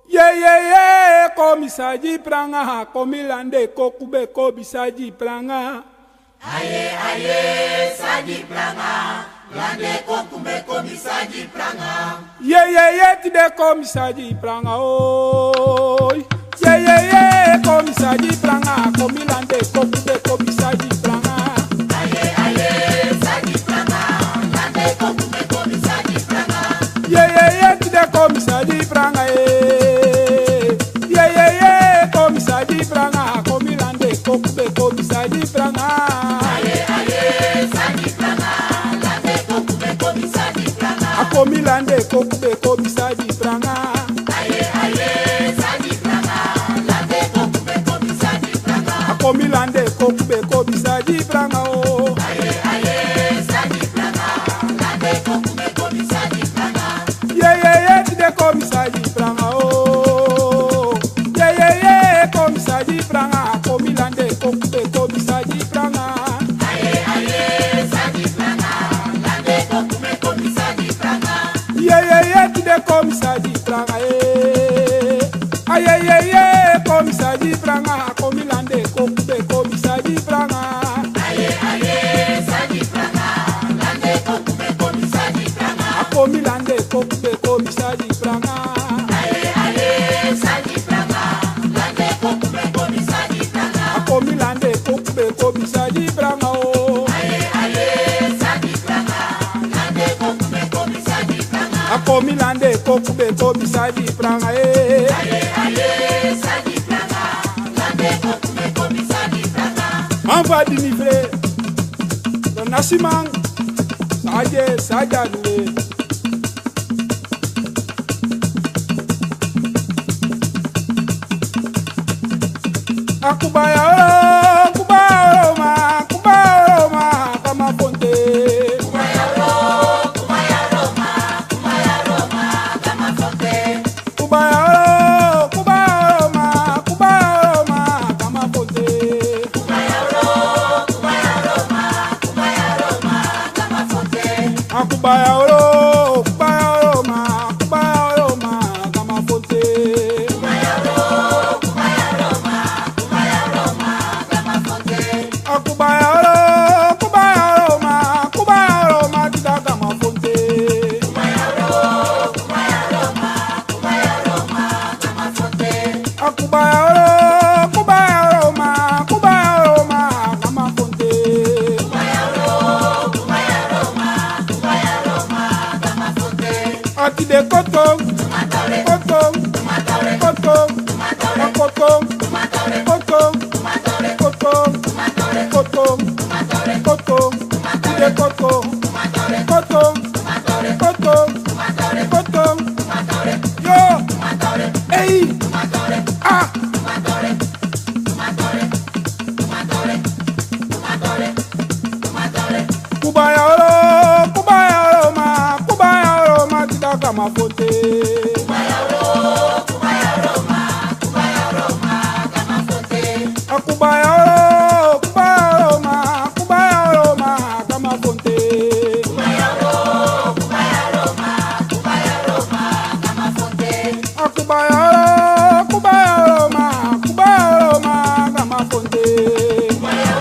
Ye, komisaji pranga, komilande kokube kobisaji pranga. Aye, saji pranga, lande kokube kobisaji pranga. Ye, tide komisaji pranga, oi. Ye, komisaji pranga, komilande kokube kobisaji pranga. Aye, saji pranga, lande kokube kobisaji pranga. Ye, tide komisaji pranga, Ye, komisaji pranga, komilande kokube kobisaji pranga. Aye, saji pranga, lande kokube kobisaji pranga. Akomilande kokube kobisaji pranga. Aye, saji pranga, lande kokube kobisaji pranga. Akomilande kokube kobisaji pranga o. Aye, saji pranga, lande kokube kobisaji pranga. Ye, tide komisaji pranga o. Ye, komisaji pranga, akomilande kokube kobisaji pranga. Aye, saji pranga, lande kokube kobisaji pranga. Ye, tide komisaji pranga e. Aye, komisaji pranga, akomilande kokube kobisaji pranga. Aye, saji pranga, lande kokube kobisaji pranga. Akomilande kokube kobisaji pranga. Aye, saji pranga, lande kokube kobisaji pranga. Akomilande kokube kobisaji pranga o. Aye, saji pranga, lande kokube kobisaji pranga. Akomilande kokube kobisaji pranga e. Aye, saji pranga, lande kokube kobisaji pranga. Anva dinivre. Don nasimang. Saja nule. Akubaya ma, kama fonte. Kubaya Roma, kama fonte. Kubaya ma, kama fonte. Kubaya Roma, kama fonte. Akubaya ma, kama fonte. Kubaya Roma, kama fonte. Akubaya ma, tida kama fonte. Kubaya Roma, kama fonte. Akubaya ma, kama fonte. Kubaya Roma, kama fonte. Atide kotong, Tumatore, kotong, tumatore, kotong, tumatore, kotong, tumatore, kotong, tumatore, kotong, tumatore, kotong, tumatore, kotong, atide kotong, tumatore, kotong, tumatore, kotong, tumatore, kotong. tumatore, Yo, tumatore, ei, tumatore, ah, tumatore, tumatore, tumatore, tumatore, tumatore. kubaya ma, tida kama fonte. Kubaya Roma, kama fonte. Akubaya ma, kama fonte. Kubaya Roma, kama fonte. Akubaya ma, kama fonte. Kubaya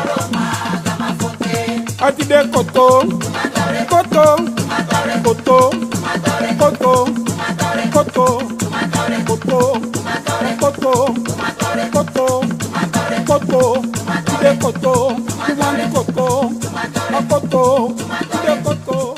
Roma, kama fonte. Atide kotong, Tumatore, kotong, tumatore, kotong, tumatore, kotong, tumatore, kotong, tumatore, kotong, tumatore, kotong, tumatore, kotong, tumatore, kotong, atide kotong, kumani kotong, akotong, atide kotong.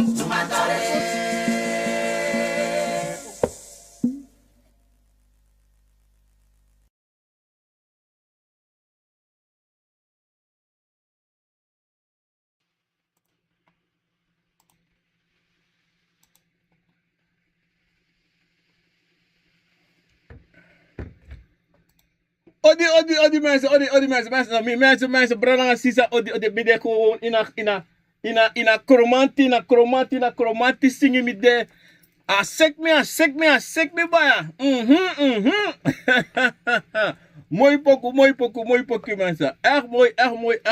Odi mensen, brada sisa, odi bide ko ina kromanti singi mi de. A sek me baya. Mooi poku mensen. Echt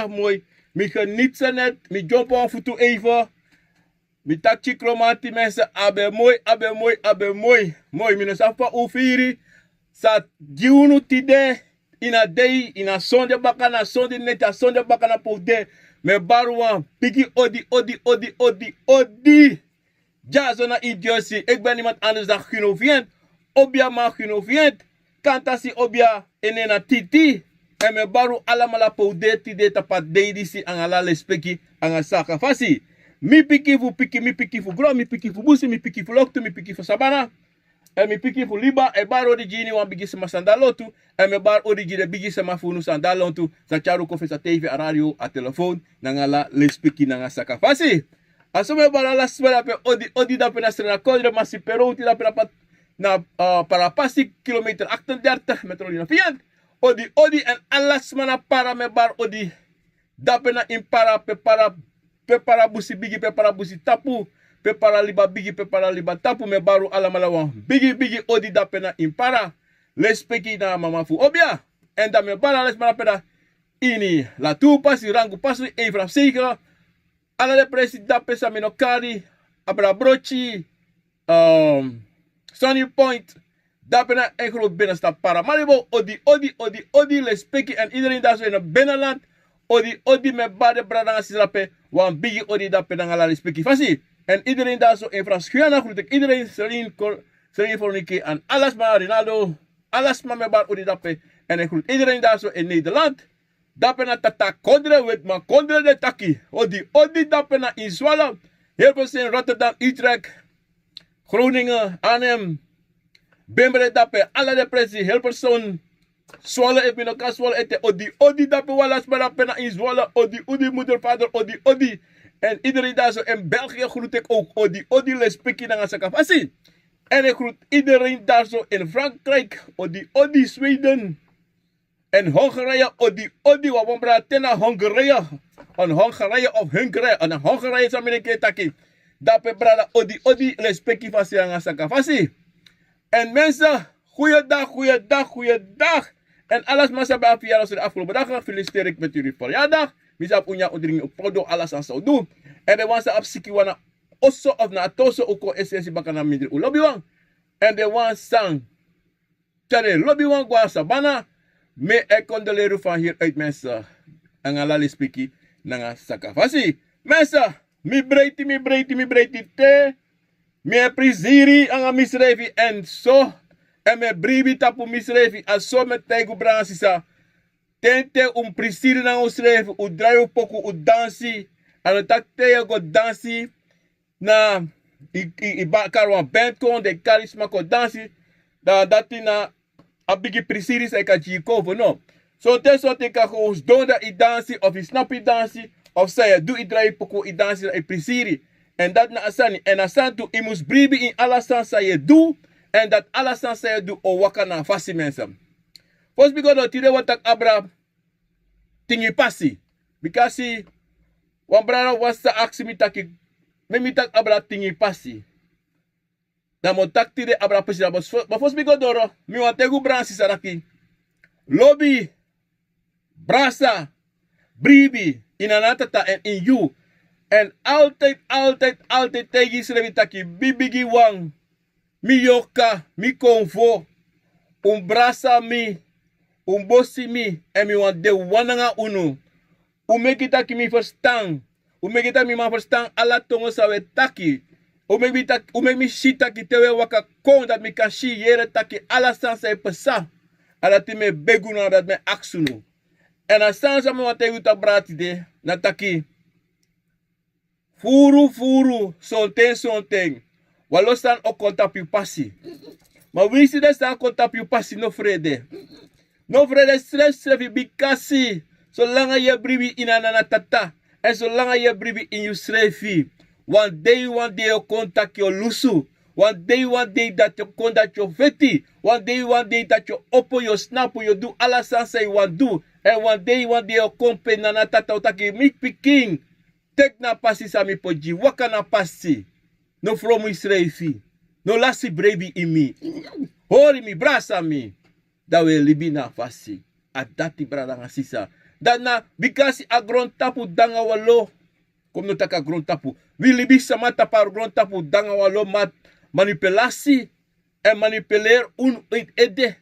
mooi. Mi geniet ze net. Mi jump af en toe even. Mi tak chikromati mensen, abe mooi. Mooi, mi no safa ufiri. Sa giunu tide, ina dei, ina sonde bakana, sonde neta, sonde bakana poude. Me baruan, piki odi. Ja, zo na idiotie. Ik ben iemand anders dan Gunovient. Obia ma Gunovient. Kantasi obia enena titi. En me baru alamala poude tide tapat deidisi angala lespeki angasaka fasi. Mi piki fu gro, mi piki fu busi, mi piki fu loktu, mi piki fu sabana. En mi piki fu liba, e bar origini wan bigi sema sandalotu. En me bar origine bigi sema funu sandalotu. Sa charu kofe sa TV, a radio, a telefoon. Nangala lespeki nangasaka fasi. Aso me bar ala swela pe odi da pe na srena kodre, masi perouti da pe na pat na para pasi kilometer 38 metrolina fiant. Odi en alas mana para me bar odi. Da pe na impara pe para busi bigi, pe para busi tapu. Pe para liba bigi, pe para liba tapu me baru alamalawan. Bigi odi da pena impara. Lespeki na mama fu obia. En da me bara les mana pena ini. La tu pasi rangu pasi evra zeker. Ala de presi da pesa minokari. Abra brochi. Sunny Point. Da pena een groot binnenstad para. Maribo odi lespeki. En iedereen daar zo in het binnenland. Odi me bade bradanga sisrape. Wan bigi odi da pena ngala lespeki fasi. En iedereen daar zo in Frans Guyana groet ik iedereen. Celine Fornike en alles maar Rinaldo. Alles maar met bar odi dape. En ik groet iedereen daar zo in Nederland. Dape na tata kodre wet ma kodre de taki. Odi dape na in Zwolle. Heel veel in Rotterdam, Utrecht, Groningen, Arnhem. Bembere dape. Alle de presi. Heel veel Zwolle heb je nog Zwolle ete. Odi dape walas maar dape na in Zwolle. Odi moeder, vader, odi. En iedereen daar zo in België groet ik ook odi lespeki na ngasaka fasi. En ik groet iedereen daar zo in Frankrijk, odi Zweden. En Hongarije, odi wabombra tena Hongarije. On Hongarije of Hongarije, on Hongarije is Amerika taki. Dape brada odi lespeki fasi na ngasaka fasi. En mensen, goeiedag. En alles mensen bij verjaardag de afgelopen dagen, feliciteer ik met jullie verjaardag. Misap unya udring upodo alas ang saudu. En de wansa apsiki wana oso of na atoso uko esensi baka na midri ulobi wang. En de wansang tjare lobi wang gwa sabana. Me e kondoleru van hieruit mensen. Ang alali spiki nanga sakafasi. Mensen, mi breiti te. Me priziri ang misrevi en so. En me bribi tapu misrevi. En so me tegu bransisa. Tente prisiri na schrijven, draai poco dansi, en het takte go dansi na karwan band kon de charisma ko dansi, dat na abigi prisiri sa ikaji kovo no. So te so te ka go donda I dansi of I snappy dansi of say do I draai poco I dansi na I prisiri. En dat na asani en asantu I mus bribi in alasan sa je do en dat alasan sa je do o waka na fasi mensen. First because no tire watak abra Tingi Pasi. Because wan brada wasa aksi mi taki. Me tak abra Tingi Pasi. Da mo tak tire abra pasi da. But first because doro. Mi wan tegu bransi saraki. Lobby. Brasa. Bribi. In anatata and in you. En altijd tegi srevi taki. Bibigi wang. Mi yoka. Mi konfo. Brasa mi. Bosi mi, en mi want de wananga unu. Umekita ki mi verstaan. Umekita mi ma verstaan ala tongo sawe taki. Umek mi shita ki tewe waka kong dat mi kan shi yere taki ala sansa e pesa. Ala ti me beguna dat me aksunu. En a sansa me wate yuta brati de, na taki. Furu, sonteng. Walosan o kontapi pasi. Ma wisi de staan kontapi pasi no frede. No vrede stress bikasi. Zolang je bribi inanana tata. En zolang je bribi in je schrijfie. One day je contact je lusu. One day dat je contact je veti. One day dat je oppo je snapu. Je doet alles aan je want do. En one day je kompe nana tata utaki mik piking. Tek na pasi sami poji. Waka na pasi. No from je schrijfie. No lasi brebi in mi. Hori mi brasa mi. Dat we libina fasi. Adati brada ngasisa. Dat na bikasi agron tapu danga walo. Kom no taka agron tapu. We libi sama tapar grond tapu danga walo manipulasi en manipuleer uit ede.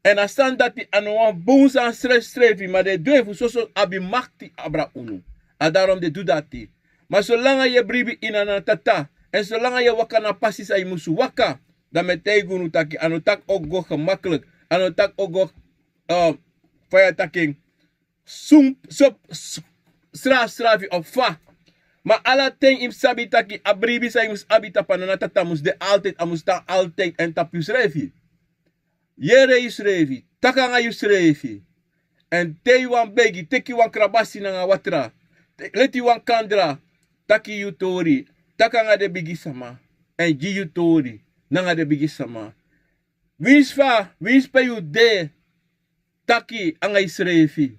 En als dan dat die aan een boos aan streven, maar de doen voor zo abi makti abra unu. En daarom de doe dat die. Maar zolang je bribi in een tata, en zolang je wakana passis ay musu waka, dan met tegunu taki, aan tak ook go gemakkelijk, aan tak ook go fire taking, stravi of fa. Maar alle ting im sabi taki, abribi sa imus abita panana tata mus de altijd, amus ta altijd en tapus revi. Yere yusrevi, takanga yusrevi. En te wan begi, teki wan krabasi na watra. Leti wan kandra, taki yutori, takanga de bigisama. En ji yutori, nanga de bigisama. Wins pa yu de, taki anga yusrevi.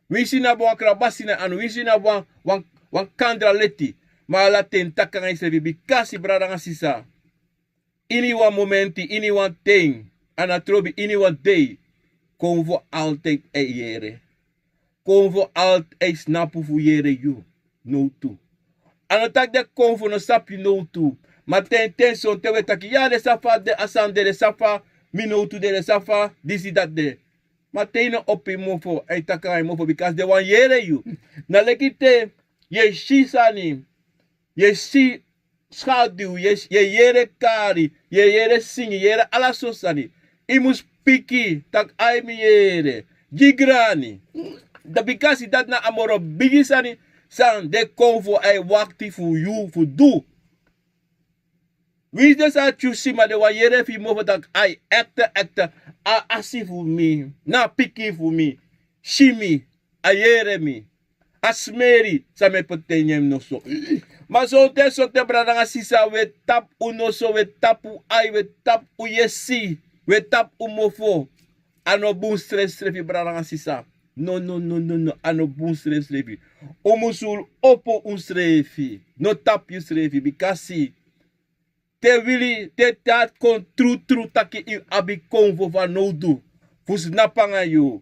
Winsi na wan krabasi na anu, winsi na wan kandra leti. Ma laten takanga yusrevi, bikasi bradanga sisa. Ini wan momenti, ini wan ting. Anatrobi ini wat day. Kom voor altijd jere. Kom voor altijd snappen voor jere you. No to. Anatak de kom voor no sapi no to. Maar ten son te wetaki. Ja de safa de asande de safa. Mi no to de safa. Disi dat de. Maar ten opi mofo. Ei takai mofo. Because de wan jere you. Na lekite. Ye shi sani. Ye shi schaduw. Ye jere kari. Ye jere singi. Jere alasosani. Imus piki, tak ay miyere, gigrani. Da bikasi dat na amoro bigisani, san de konvo ay wakti fu you, fu do. Wie de sa chusi ma de wayere fi movo tak ay acta, a asi fu mi, na piki fu mi, shimi, ayere mi, asmeri, sa me potenyem no so. Maar zo te bradanga sisa we tap uno so we tapu ay we tap uyesi. We tap umofo. Ano boom stress strefi braranga sisa. No. Ano boom stress strefi. Omusul opo strefi. No tap you strefi. Because te wili te taat kon true taki i abi konvo van no do. Fus napanga you.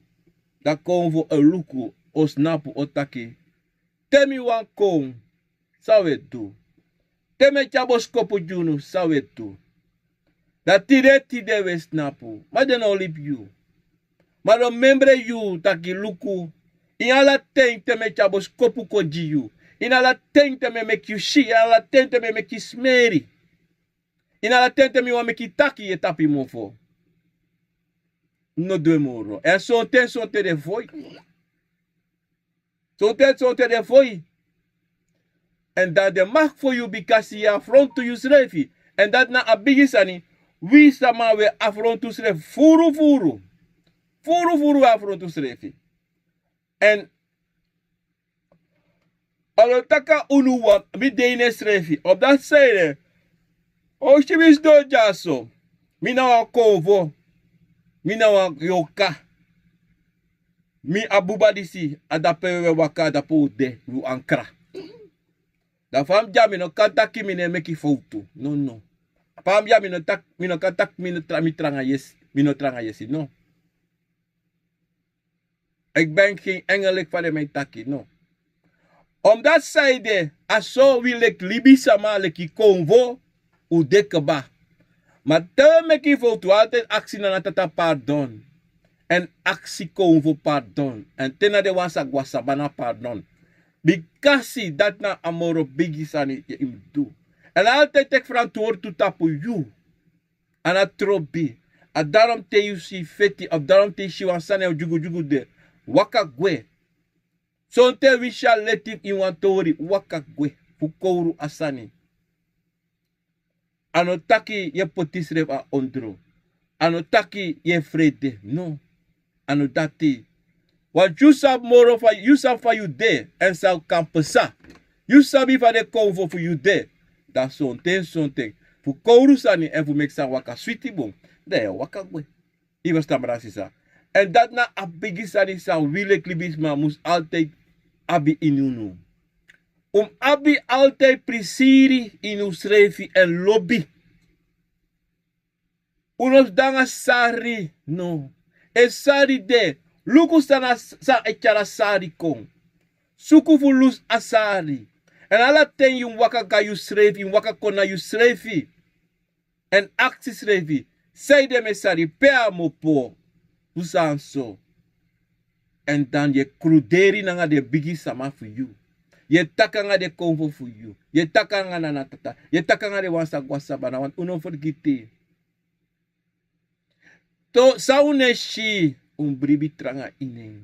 Da konvo a luku. O snapu o taki. Temi wan kon. Sawe do. Teme chabos kopo junu. Sawe do. Dat tide we snapu. Maar dan olip you. Maar dan membre you taki luku. In ala ten te me chabos kopu koji you. In ala ten te me make you shi. In ala ten te me make you smeri. In ala ten te me wa make you taki ye tapi mofo. No de moro. En son te de foi. Son te de foi. And that the mark for you because he affront to you srefi. And that na a bigisani. We sama we afrontu sref furu afrontu srefi. En alotaka unuwa midene srefi. Op dat zijde. Oshimis do jaso. Mina wa konvo. Mina wa yoka. Mi abubadisi adapewe waka adapo de yu ankra. Da fam jami no kantaki mine meki foto. No. Pam ya mino katak mino tranga yesi no. Ik ben geen engelik van mijn taki no. Omdat zij de aso wil ik libisa ma leki konvo u dekeba. Maar te meki foto altijd actie na tata pardon. En actie konvo pardon. En tena de wasa bana pardon. Bikasi dat na amoro bigisani je im do. En altijd tek verantwoord toe tapu you. En a trobi. A daarom te you si feti. Of daarom te shi wansane o jugu de. Waka gwe. Son te we shall let him in one tori. Waka gwe. Fukouru asani. Anotaki ye potisref a ondro. Anotaki ye frede. No. Anotati. Wat you sab moro for you sab for you there. En sal kampesa. You sabi for de konvo for you there. Dat zo'n ting. Voor kourusani en voor meksa waka sweetie boom. Daar waka gwe. Iwa stamrasisa. En dat na abigisani sa wile klibisma moest altijd abi inunu. Abi altijd prisiri inu srefi en lobby. Unos danga sari. No. E sari de. Luku sana sa echara sari kong. Suku fu lus asari. En alla ten yung waka ka you schreef, yung waka kona you schreefi. En actie schreefi. Say de mesari, pea mo po. Usanso. En dan je kruderi nga de bigi sama for you. Je taka nga de konvo for you. Je taka nga na tata. Je taka nga de wansa gwasaba na want uno forgiti. To sa une shi bribi tranga ine.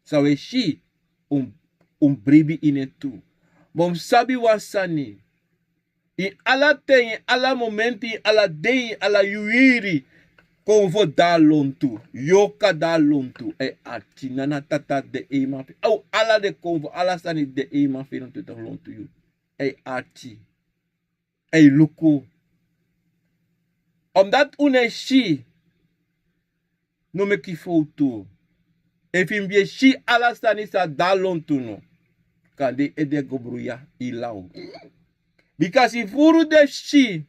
Sa we shi bribi ine tu. Bom sabi wasani. In ala ten, in ala momenti, in ala day, in ala yuiri. Konvo da lontu. Yoka da lontu. E ati nana tata de ema. Au ala de konvo, ala sani de ema. Fe non tuta lontu yu. E ati. E luku. Omdat une shi. No me kifoutu. E fimbie shi ala sani sa da lontu no. Kande ede gobruya ilau. Because if uru de shi.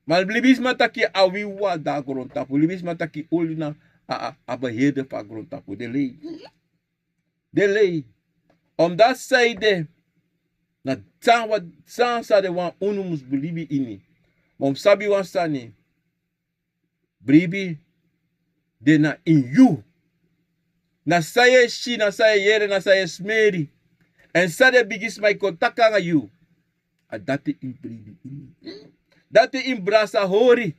Maar blibis mataki awiwa da grontapu. Blibis mataki ulina abahede pa grontapu. De lei. De lei. Omdat saide. Na san sa de wan unumus blibi ini. Mom sabi wan sani. Blibi. De na in you. Na saye shi, na saye yere, na saye smeri. En sa de bigis mai kontaka nga you. A dati in blibi ini. Dati in brasa hori.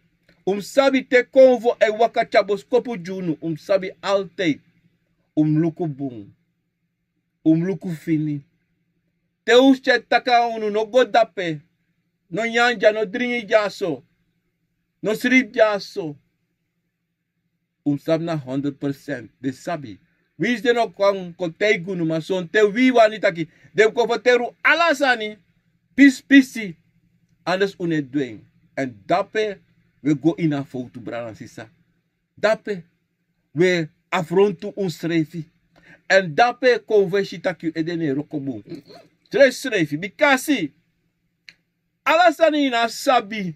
Sabi te konvo e waka chaboskopu junu. Sabi altijd. Luku bung. Luku fini. Te usche taka unu no godape. No nyanja no dringi jaso. No srip jaso. Sabi na 100%. De sabi. Wis de no kwang konteigu nu mason. Te wiwa nitaki. De kofoteru alasani. Pisi. Anders une doing. En dape we go in a foto brana sisa. Dape we afrontu schreefi. En dape conversi taku edene rokobu. Tres schreefi. Bikasi. Alasani na sabi.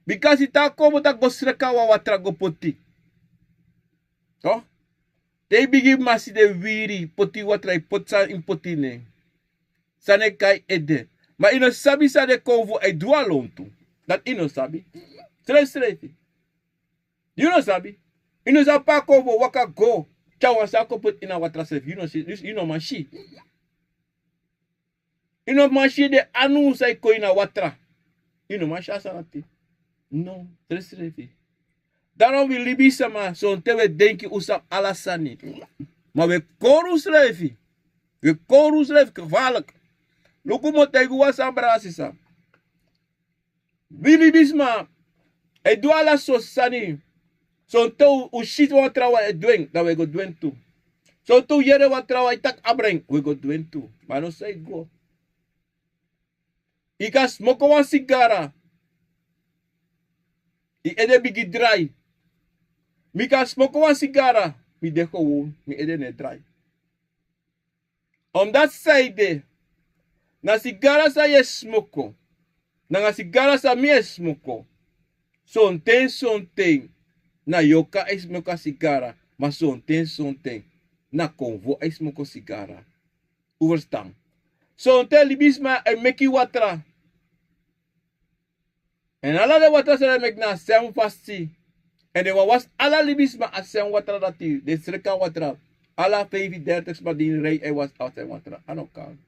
Bikasi ta komo ta gosreka wa watra go poti. Oh? Te bigi masi de wiri poti watra potsa in potine. Sane kai ede. Maar ino sabi sa de konvo e dua lontu. Dat ino sabi. Tres. You know sabi. Ino sa pa konvo waka go. Chawa sa ko put ina watra sef. You know mashi. Ino mashi de anu sa ko ina watra. Ino mashi asanati. No. Tres. Daarom we libi sama. So tewe denki usap alasani. Maar we korus lefi. We korus lefi. Gevaarlijk. Luku mo tegu wasambra sisa. Bilibisma. E do ala so sani. So to u shit wa trawa e doen. Da we go doen tu. So to yere wa trawa itak abreng. We go doen tu. Maar no say go. Ika smoko wa sigara. I ede bigi dry. Mika smoko wa sigara. Mi deko wo. Mi ede ne dry. That side. Na sigara sa ye smoko. Na sigara sa mi smoko. Sonten. Na yoka es smoka sigara. Ma sonten. Na konvo es smoko sigara. Overstaan. Sonten libisma e meki watra. En ala de watra sa mek na Ting Pasi. En de was ala libisma a sen watra dati. De sreka watra. Ala 35 maar die rij e was out en watra. Ano kan.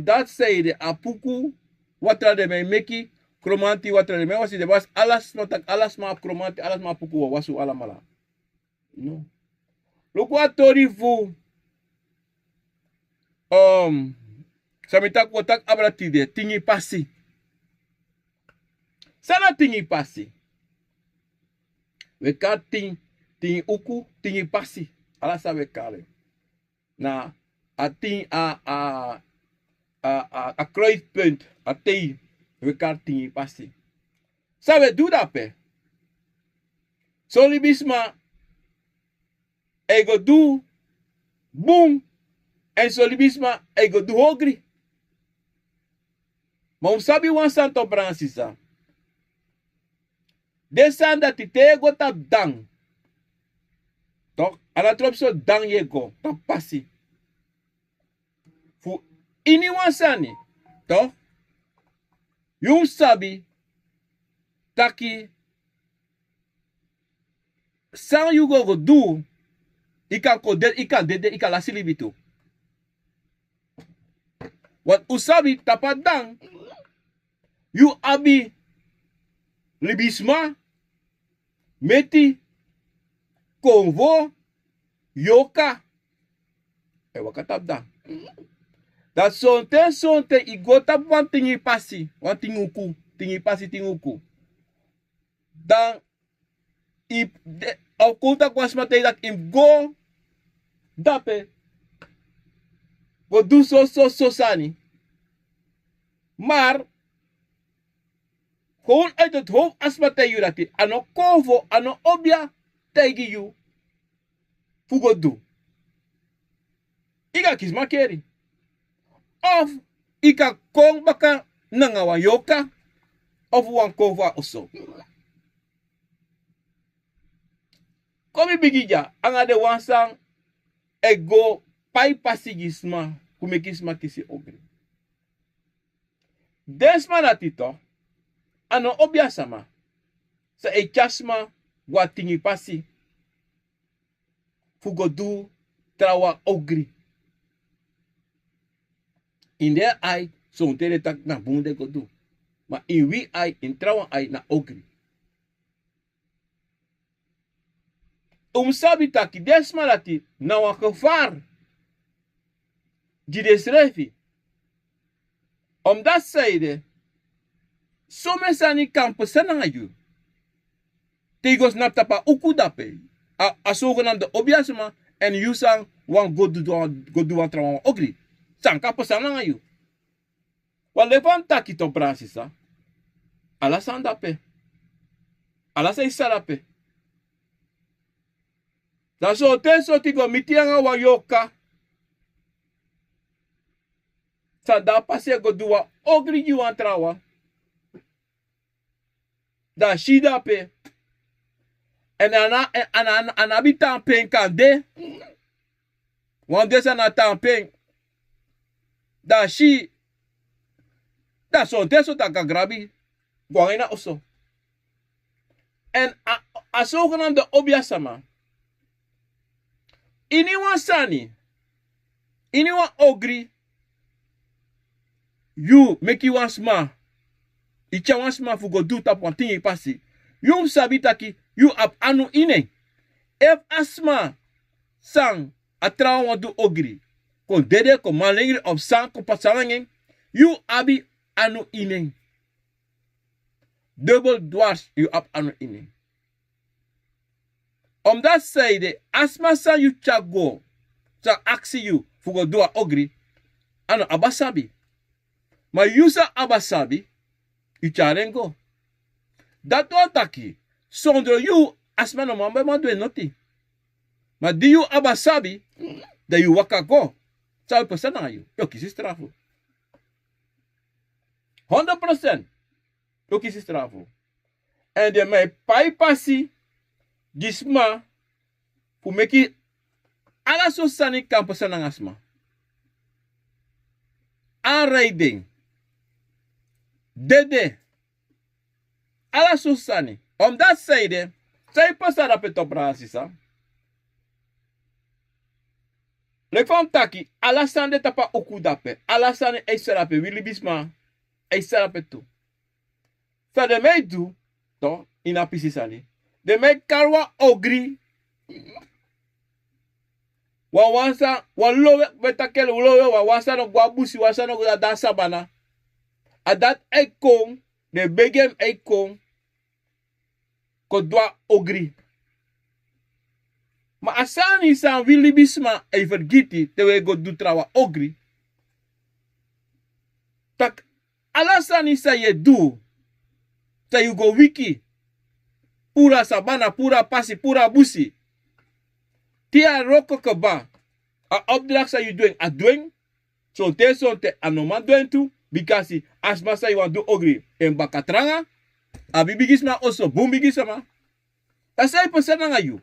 Dat zei de apuku watra de me meki kromanti watra de me was de was alas notak alas ma kromanti alas ma apuku wasu alamala. No. Lukwa tori fu samitak wotak abrati de Tingi Pasi. Sana Tingi Pasi. We ka ting uku Tingi Pasi. Ala sa we kale. Na a ting a kruidpunt, a tei, we kan Tingi Pasi. Sa we do dat pe. So libisma, e go do, boom, en so libisma, e go do Ugri. Maar sabi wan santo Bransisa. Desan dat te go tap dang. Toch? Anatrop so dang ye go, tap Pasi. Fu Ini wansani, toch? Yung sabi, taki, sang you go do, ika dede, ika lasili bitu. Wat usabi tapadang, you abi libisma, meti, konvo, yoka. Wakatabda. Dat sonte, igota wan tingi pasi, wan tinguku, tingi pasi tinguku. Dan, au konta kwa smate dat im go, dape, go do so sani. Maar, gewoon uit het hoofd asmate yu dat ano konvo, ano OBIA, tegen you, fugo do. Ika kies makeri. Of ika kong baka nangawa yoka of wan konva oso. Komi bigija anga de wansang ego pai pasigisma kumekisma kisi Ugri. Desma natito ano OBIA sama sa echasma wa Tingi Pasi fugodu trawa Ugri. In der ai, zo'n tere tak na bunde go do. Maar in wie ai, in trouwen ai na Ugri. Sabi taki desmalati na een gevaar. Die desrefi. Omdat zeide, some sani kampen senanga yu. Tegos na tapa uku dape. A zogenaamde obiasma en yusang wan go do wan trouwen Ugri. Sanka pasana ngayu. Wale van taki to brasisa. Ala sandape. Ala sa isarape. Da so teso tigo mitianga wa yoka. Sa da pase go duwa Ugri yu antrawa. Da shidape. En anabi tampen kande. Wande sa na tampen. Da shi da son teso ta gagrabi gwangina oso. En a zogenaamde OBIA sama. Iniwa sani. Iniwa Ugri. You make you sma. Icha sma fugo do tap wan Tingi Pasi. You sabi taki you ap anu ine. If asma sang a trawang do Ugri. Kon dede kon malengri op sang kon pasalangeng. You abi anu ineng. Dubbel dwars you ab anu ineng. Omdat zeide asma sang you chago. Sang aksi you fugo doa Ugri. Anu abasabi. Maar you sa abasabi. You charengo. Dat wataki. Zonder you asma no mambe madwe noti. Maar die you abasabi. Da you wakago. Zou je na you. Yo kisi strafo. 100%. Yo kisi strafo. En de mij pai pasi. Gisma. Fu meki. Ala so sani kampo sana asma. Aanrijding. Dede. Ala so sani. Omdat zeide. Zij pasa dat het op rasisa. Le fam taki, alasande tapa okudape, alasane eiserape, wilibisma, eiserape tu. Sa de mei du, to, ina pisisani, de mei karwa Ugri, wawansa, walowe, betakele, walowe, wawansa no guabusi, wawansa no da sabana, adat ekong, de begem ekong, kodwa Ugri. Maar asani san wilibisma e vergiti te we go do trawa Ugri. Tak alasani sa ye do. Ta you go wiki. Pura sabana, pura pasi, pura busi. Tia roko kaba. A opdracht sa you doing a doing. So te anoma doing tu. Because asma sa you want do Ugri. En bakatranga. Abibigisma also bumbigisma. Asai pesana nga you.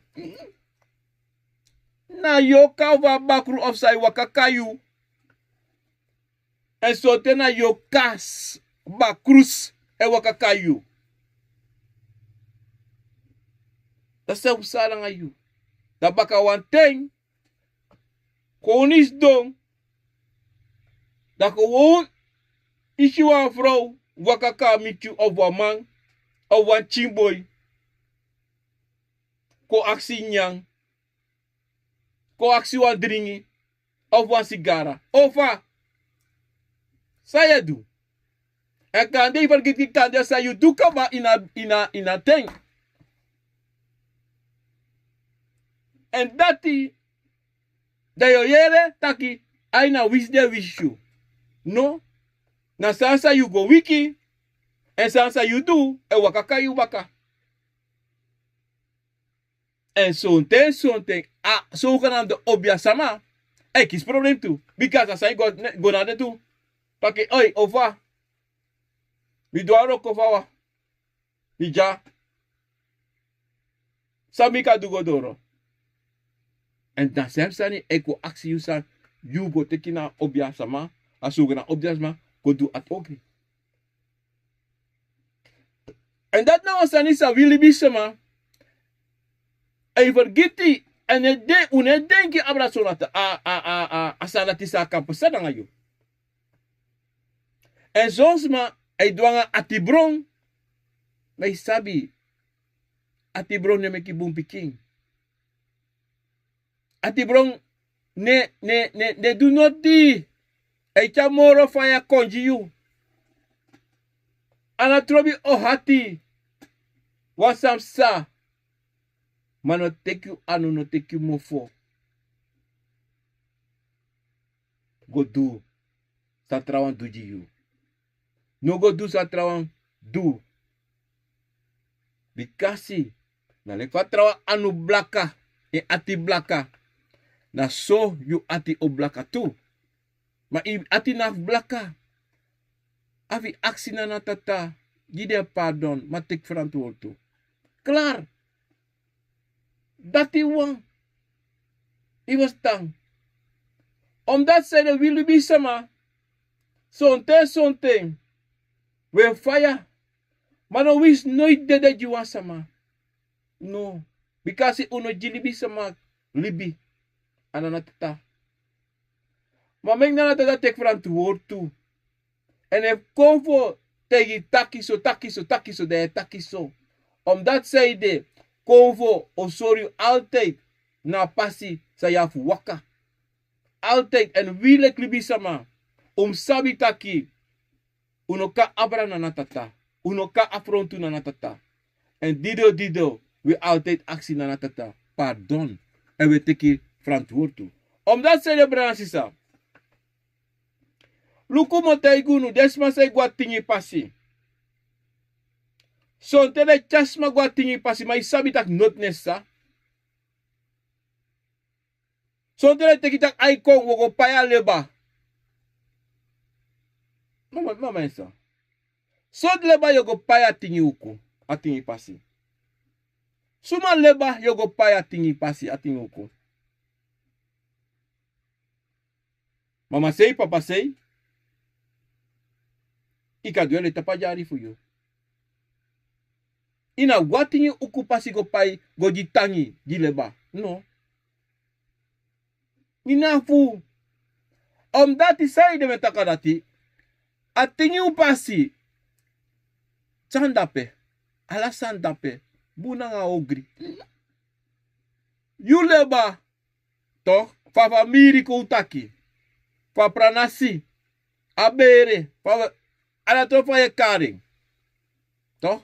Na yoka wa bakru of sai wakakayu. En so tena yo kas ba cruz e waka kayu. Dat is usala ngayu. Da baka wanteng konis dong. Da gewoon ishi wan vrouw waka ka mitu of wan man of wan chimboy. Ko aksi nyang. Ko aksi wan dringi of wan sigara. Ofa. Saya do. En kan de vergit ki kan de sa you do kaba ina thing. En dati da yo yere taki aina wish de wish you. No. Na sansa you go wiki. En sansa you do e wakaka you waka. En something so kan de OBIA sama. E kis problem tu. Because as I go na de tu. Pake oi over. Mi doaro kofawa. Mi ja. Samika dugodoro. En dan sem sani eko aksi you san. You go teki na OBIA sama. Asuga na OBIA sama. Go do at Ugri. En dat nou sani sa willi bisama. E vergiti. En une denki abra sonata. Asanati sa kampo sadanga you. En soms ma. Ay duanga atibron. May sabi. Atibron ne meki bumpi king. Atibron ne do not di. Ay chamoro faya konji you. Anatrobi ohati. Wasam sa. Mano teku anu no teku mofo. Go do. Sa trawang duji you. No go do sa trawang do. Bikasi. Na lekwa trawang anu blaka. E ati blaka. Na so you ati o blaka tu. Ma ati naf blaka. Avi aksi na natata. Gide pardon. Ma tek verantwoord tu. Klaar. Dati wang. I was tang. Omdat zij de willen bisama. Something. We fire. Maar no wis nooit dat je was sama. No. Because uno jilibi sama libi. Ananatata. Maar meng na natata tek verantwoord toe. En if Akiomfo tegi takiso de takiso. Omdat zij de Akiomfo osori altijd na pasi sa yafu waka. Altijd en wile klibi sama. Sabi taki. Uno ka abra na natata. Uno ka afrontu na natata. En dido. We altijd actie na natata. Pardon. En we teki verantwoord toe. Omdat ze de bransisa. Luku mo taigunu. Desma say gwa Tingi Pasi. Son tele chasma gwa Tingi Pasi. Ma isabi tak not nessa. Son tele teki tak aikong wogo paya leba. Mama esa. Sod leba yogo paya tingi uku. A Tingi Pasi. Suma leba yogo paya Tingi Pasi a tingi uku. Mama sei, papa sei. Ika duele tapajari fuyo. Ina watingi uku pasi go pai go jitangi di leba. No. Ina fu. Dati sai de metakadati. A Tingi Pasi. Chandape. Alasan dape. Bunanga Ugri. You leba. Toch? Fa famiri koutaki. Fa pranasi. A beri. Fa anatrofa ye karing. Toch?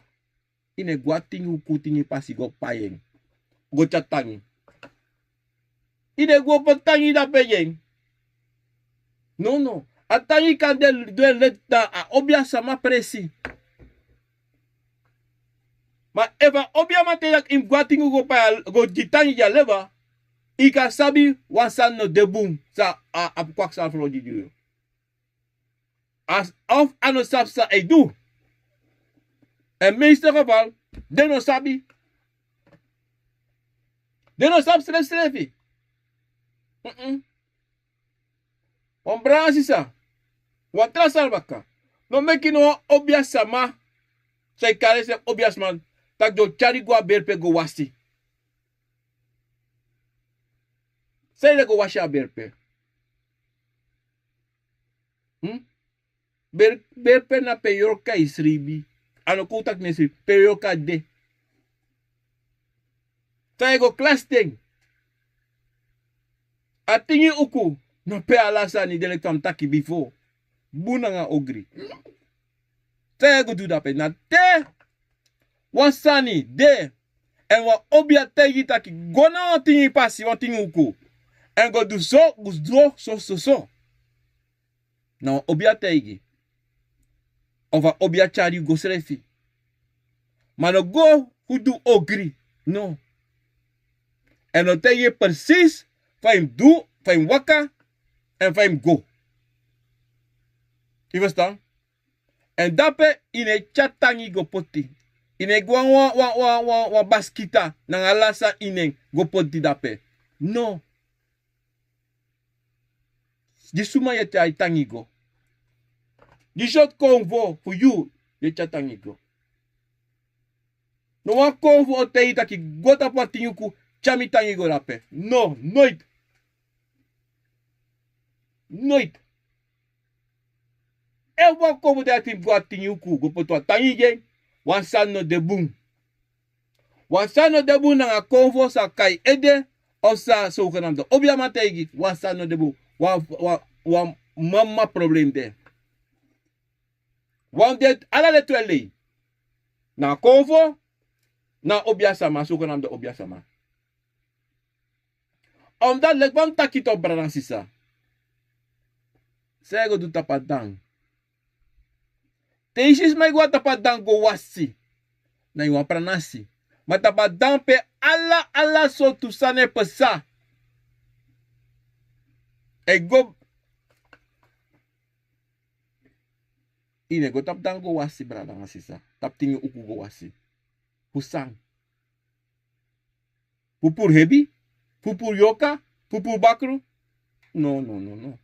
Ine gwa Tingi Pasi go payeng. Go chatangi. Ine gwa patangi dape yeng. No. Atangi kan de leta a OBIA sama presi. Ma eva OBIA mateyak im gwatingu go jitangi ya leva. Ika sabi wansan no debum sa apkwak sa afro jidu. As of ano sapsa e do. En meeste geval, de no sabi. De no sab strefi. Om brasisa. Wan trasal baka. No meki no OBIA sama. Say kare se OBIA man. Tak do chari go berpe go wasi. Say le go washi a berpe. Berpe na pe yorka isribi. Ano kutak nesi pe yorka de. Say go class thing. A tingi uku. No pe alasa ni dele kam taki before. Buna nga Ugri. Say go do that pe. Na te. Wan sani de. En wan OBIA tegi taki. Gona wan tingi pasi wan tingi uku. En go do so. So. Nou OBIA tegi. Of a OBIA chari go srefi. Maar no go who do Ugri. No. En no tegi precies. Van hem do. Van hem waka. En van hem go. Je verstaan? En dape ine chatangi go poti. Ine gwa baskita. Nang alasa ine go poti dape. No. Di suma ye chai tangi go. Di shot konvo for you. Ye chatangi go. No wan konvo o te ita ki gota pa tinguku chami tangi go dape. No, nooit. Nooit. E wan konvo te ati gwa tinguku go poto tangi gen. Wan san no debun. Wan san no debun nanga konvo sa kai ede. Of sa so kanamdo. OBIA mategi. Wan san no debun. Wan mama problem de. Wan de ala de twele. Na konvo. Na OBIA sama. So kanamdo OBIA sama. Omdat lek wan takito bradan sisa. Sego du tapadang. Teishis may gwa tapadang go wasi. Na iwan pranasi. Ma tapadang pe ala so tu sane pesa. E go. Ine go tapadang go wasi bradan sisa. Tap tingi uku go wasi. Husang. Pupur hebi. Pupur yoka. Pupur bakru. No. No.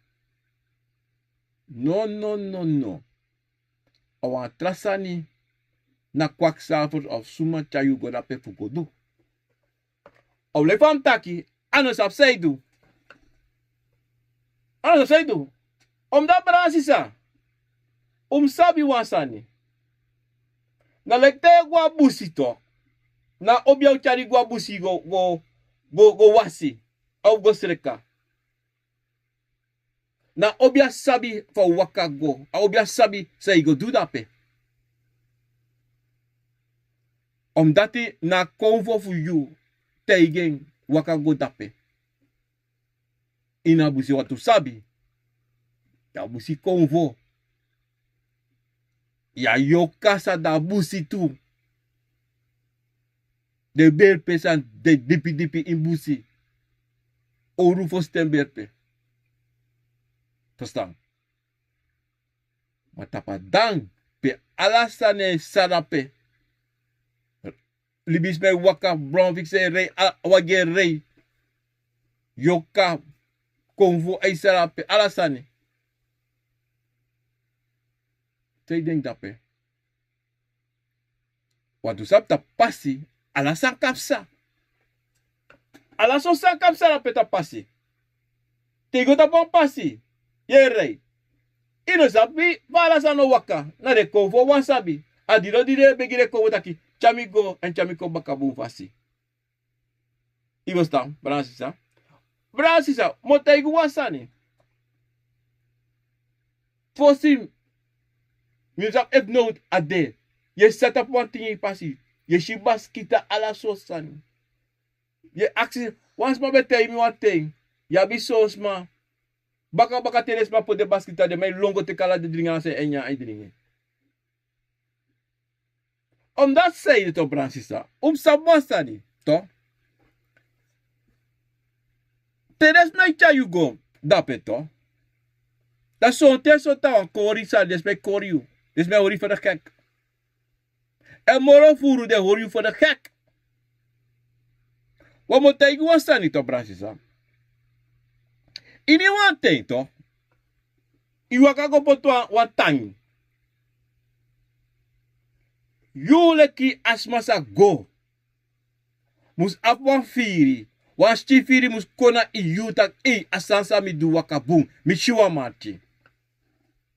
Awan trasani na kwaksalvers of suma chayu go dape fukodu. Aw le fam taki, ano sap seidu. Da brasisa. Sabi wansani. Na lekte gwa busito. Na OBIA chari gwa busi go wasi. Aw go sreka. Na OBIA sabi fa waka go. A OBIA sabi say go do dape. Dati na konvo for you. Tegen waka go dape. Ina busi watu sabi. Ya busi konvo. Ya yokasa da busi tu. De berpe san de dipi in busi. Oru fo stem berpe. Verstaan? Maar tapadang pe alasane sarape. Libis me waka brown fixe rei wage rei. Yoka konvo ay sarape alasane. Te denk dape. Watu sap tapasi alasan kapsa. Alasan san kapsa rape tapasi. Tego tapon pasi. Ye rei. Ino sabi, vala sa no waka. Na de konvo wan sabi. Adiro dire begire konvo taki. Chamiko en chamiko bakabu fasi. Igo stam, Bransisa. Bransisa, motaigu wasani. Fosim. Muzak ek note ade. Ye set up one Tingi Pasi. Ye shibas kita ala sosani. Ye aksi, once ma betay mi one thing. Ya bi sos ma. Baka teres ma po de baskita de may longo te kala de dringan se enya ay dringen. Dat zei het op Bransisa. Sabwasani. To. Teres na chayu go. Dapet to. Dat zo'n teso tawa kori sa des bij koriu. Des bij hori voor de gek. En moro furu de hori voor de gek. Wat moet ik wasani to Bransisa? Ini one thing to. Iwakago potwa watangi. Yule ki asmasa go. Mus apwan firi. Wan firi mus kona iyutak asansa mi du wakabung. Mi shiwa mati.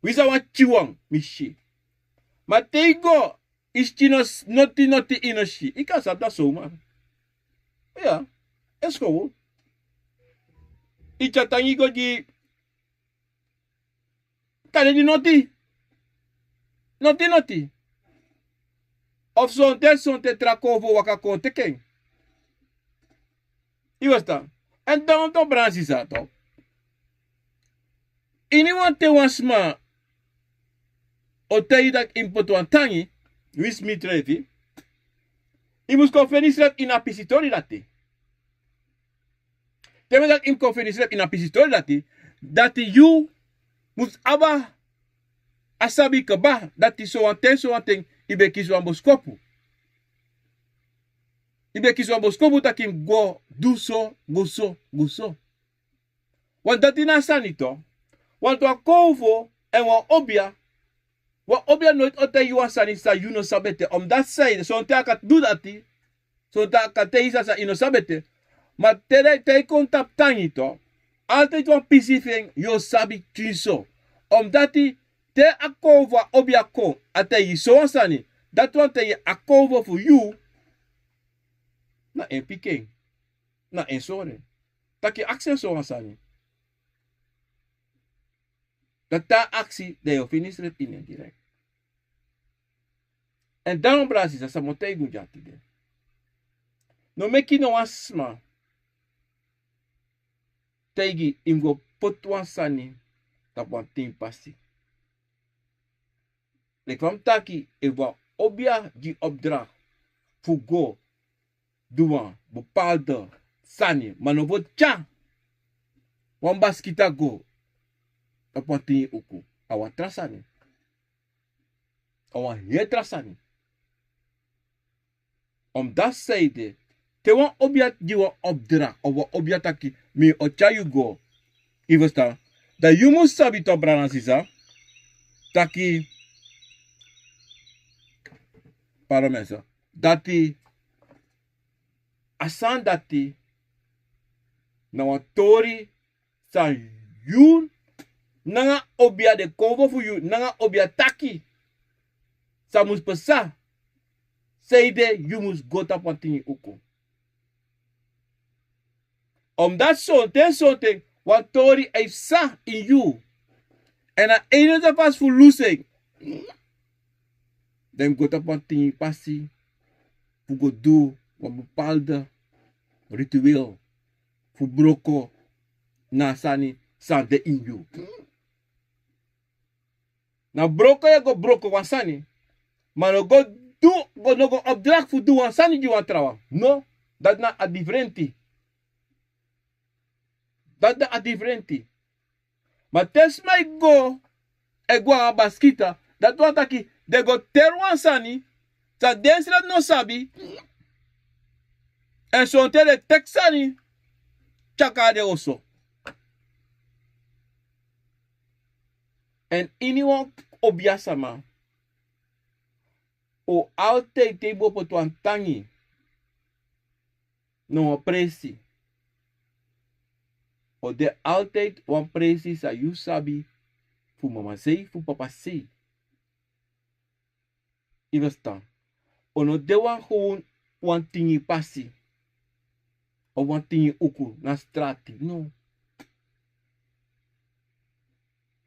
Wisa wan chiwang mi shi. Mateigo is chinos noti inoshi. Ika sabda soma. Ja, is gewoon. Icha tangigo di. Kade di noti. Noti. Of son te trakovo waka konte ken. Iwasta. En dan to bransi sa to. Anyone te wasma. O te idak impoto antangi. Wis mitrevi. Imus konferisret in apisitori dati. Teme dat im konferisret in apisitori dati. Dati you mus aba asabi keba. Dati so anteng. Ibe kiso amboskopu. Ibe kiso amboskopu takim go guso. Want dati na sanito. Want wa Akiomfo en wa OBIA. Wa OBIA nooit ote yuwa sani sa yuno sabete. Om dat zei, so te akat do dati. So te akat te isa sa ino sabete. Ma te kontap tangito. Altijd wan pisifeng yo sabi kiso. Om dati te Akiomfo OBIA kon. Ate yi so sani. Dat wan te yi Akiomfo for you. Na en piking. Na en sore. Taki aksen so sani. Dat ta actie de je finish het in direct. En daarom Brazil sa samotei gunjati de. No meki no asma. Tegi imgo potwan sani tapwan Ting Pasi. Ik kwam taki ewa OBIA die opdracht voor go doen bepaalde sani, maar no wordt tja. Wan baskita go tapwan Tingi uku. Awa trasani. Awa he trasani. Om dat zijde, te wan OBIA die wan opdracht, of wan OBIA taki, mi ocha you go. I verstaan. Dat you must sabi to branasisa, taki, pardon mensen, dati, asan dati, na wan tori, sa you, nanga OBIA de cover for you, nanga OBIA taki, sa mus pesa, Zeide, you must go to Tingi uku. Omdat zo'n wat Tori heeft sa in you. En aan enige pas voor losing. Dan go to Tingi Pasi. Voor go do een bepaalde ritueel. Voor broko na sani sande in you. Na broko ya go broko wasani. Maar no go no go opdracht voor doen sani die wan trawang. No, dat na a differenti. Dat na a differenti. Maar tes mij go e go a baskita. Dat wat aki de go terwan sani. Sa densi dat no sabi. En so de texani. Chaka de oso. En anyone OBIA sama. O altijd te bo po tuan tangi. No presi. O de altijd wan presi sa you sabi. Fu mama sei, fu papa sei. I verstaan. O no de wan gewoon wan Tingi Pasi. O wan Tingi uku na strati. No.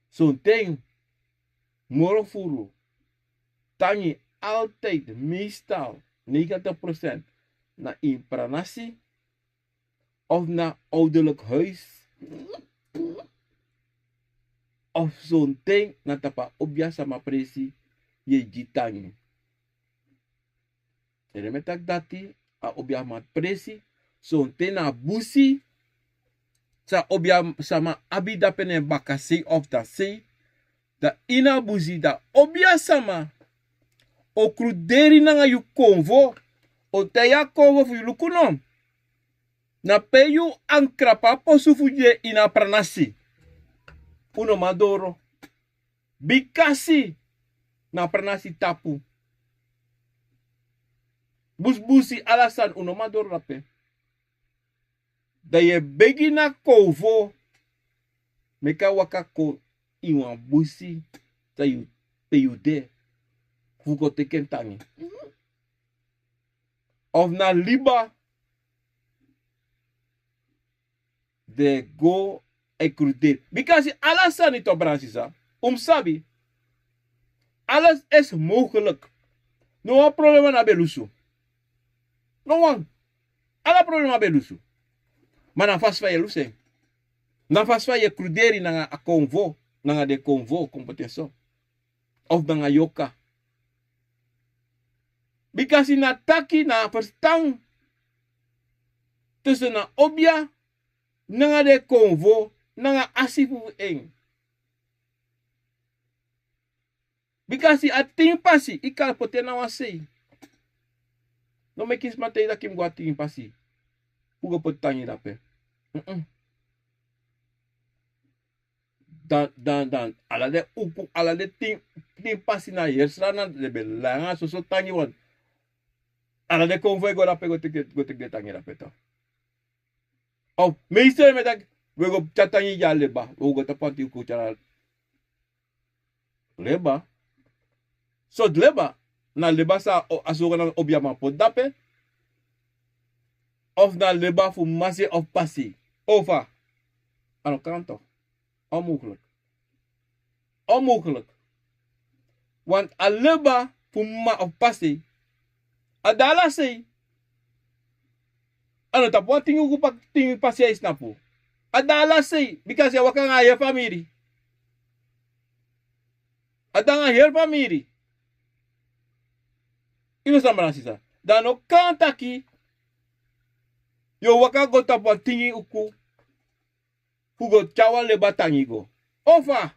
Zo'n ding. Moro furu. Tangi altijd, meestal, 90% na impranasi of na ouderlijk huis of zo'n ding na tapa OBIA sama presi je jitangi. En remetak dati a OBIA mat presi zo'n ding na busi sa OBIA sama abida pene bakasi of da se da ina busi da OBIA sama o cruderi nanga yu konvo o teya konvo fu lukunom na peyu ankrapa posu fu je ina pranasi uno madoro Bikasi na pernasi tapu. Busbusi alasan unomador rape. Da ye begi na kovo. Meka wakako iwan busi. Ta yu peyude. Fuko teken tangi. Of na liba. De go ekrude. Because alasan ito bransisa. Sabi. Alles is mogelijk. No problema na belusu. No wang. Alla problema belusu. Maar na fast fa ye luse. Na fast fa ye kruderi na Akiomfo. Na de konvo competition. Of na yoka. Because na taki na verstang. Tussen na OBIA. Na de konvo. Na asifu eng. Because a Ting Pasi, ikal pote na wasei. No me kis matei da kim gua Ting Pasi. Pugo pot tangi dape. Dan. Ala de upu, ala de Ting Pasi na yersra na de belanga so tangi wan. Ala de konvoy go dape go te tangi dape to. Oh, meeste me tak we go chatangi ya leba. Ugo tapati uku chara leba. So leba na leba sa asoga na OBIA man pot dape. Of na leba fu mase of pasi. Over. Ano kanto. Onmogelijk. Onmogelijk. Want a leba fu ma of pasi. Adala say. Ano tapo tingu kupak tingi pasi ay snapu. Adala say. Because ya waka nga ya famiri. Adanga her famiri. Ino sa manasisa. Dano kanta ki. Yo waka go tapo tingi uku. Hugo chawa leba tangi go. Ofa.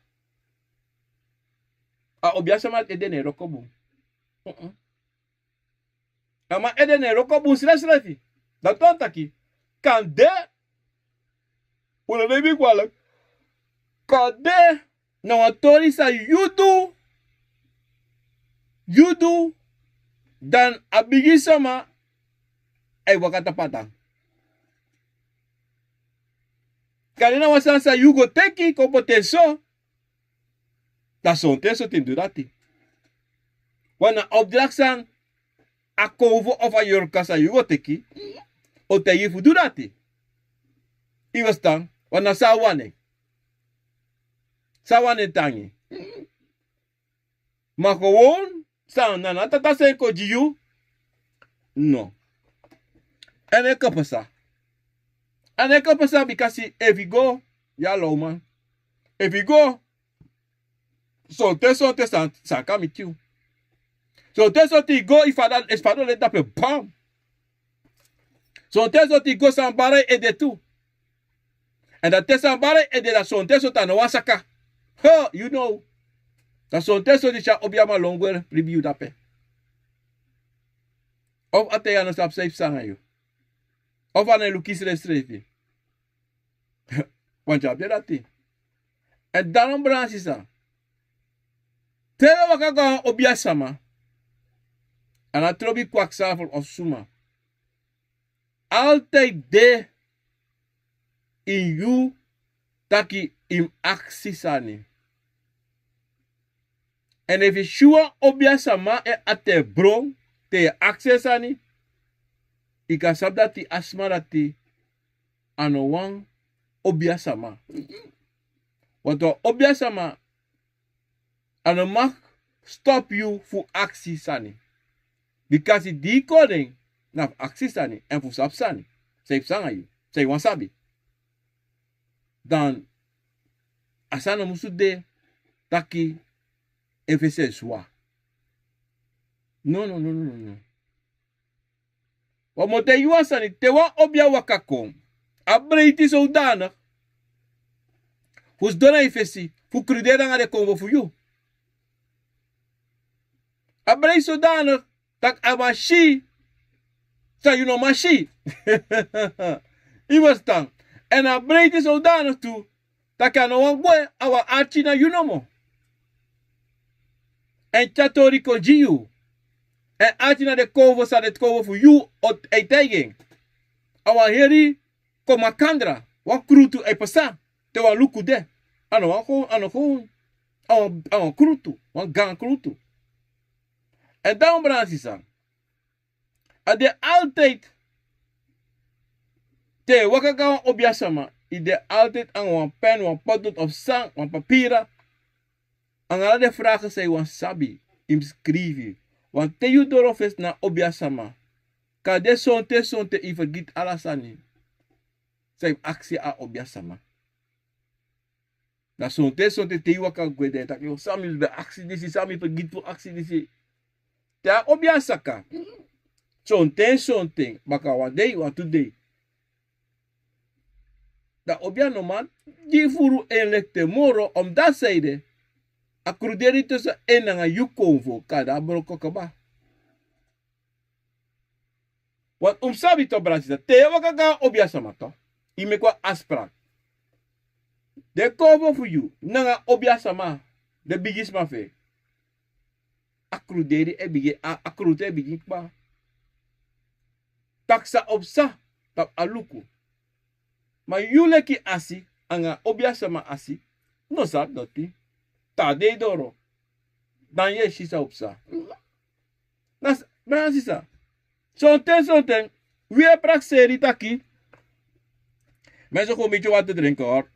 A OBIA sama edene rokobu. Ama edene rokobu sila-silafi. Da tonta ki. Kan de. Una nebi kwalak. Kan de. Na watori sa yudu. Dan abigi sama. Ay wakata patang. Kalina wasan sa yugo teki kompote so. Da sonte so tindurati. Wana obdraksan Akiomfo of a yorka sa yugo teki. O te yifu durati. Iwastan. Wana sawane. Sawane tangi. Maar gewoon. Staan na tata sen ko jiyu. No. En ik kapasa. En ik kapasa because if you go. Ya lo man. If you go. So te san come with you. So te ti go if ada espado le tape bam. So te ti go san bare e de tu. En dat te san bare e de la son te ta no wasaka. Huh, you know. Dat son te di cha OBIA ma longwer review dape. Of ate ya no sap safe sanga you. Of ane lukis restrefi. Want je dati. En daarom bransi sa. Tere waka ga OBIA sama. En a trobi kwakzalver of suma. Altijd de in you taki im aksi sani. En if je shua OBIA sama e ate bron te access ani. Ika sabdati asma dati ano wang OBIA sama. Want OBIA sama ano mag stop you fu aksi sani. Because die koning na aksi sani en fu sap sani. Say sanga you. Say wasabi. Dan asana musude taki efese swa. No. Wat moet je wasani te wa OBIA wakakom. Abreiti zodanig. Fus dona efesi. Fu krudera nga de konvo fu you. Abrei zodanig. Tak amashi. Sa you know mashi. Iwastan. En abreiti zodanig tu. Tak ano wang boy. Awa archi na you know mo. En chatori konjiu. En atina de kovo sa de kovo fu you ot eitegen. Awan heri komakandra. Wan krutu e pasa. Te wan luku de. Ano gewoon. Awan krutu. Wan gang krutu. En daarom Bransisa. Ade altijd. Te wakaka obiasama. Ide altijd aan wan pen, wan potlood of sang, wan papiera. En alle de vragen zijn wan sabi. Im skrivi. Want te you dorofes na obiasama. Ka de sonte i vergit alasani. Zijn actie a obiasama. Na sonte te you waka gwede. Tak yo sami de actie disi, sami vergit voor actie disi. Te a obiasaka. Sonte. Baka one day, one today. Da obia no man. Die furu elekte moro om dat zijde. Akruderi tussen en nga Akiomfo kada broko kaba. Want sabi to Bransisa. Te waka obia samato. Ime kwa asprak. De cover for you. Nanga obia sama. De bigis mafe. Akruderi e bigi. Akrude e bigi kwa. Taksa opsa. Tap aluku. Ma yule ki asi. Anga obia sama asi. No sa doti. Ta de doro. Dan ye shisa opsa. Nas Bransisa. Sonten. Wie heb prak seri taki? Mensen gewoon een beetje wat te drinken hoor.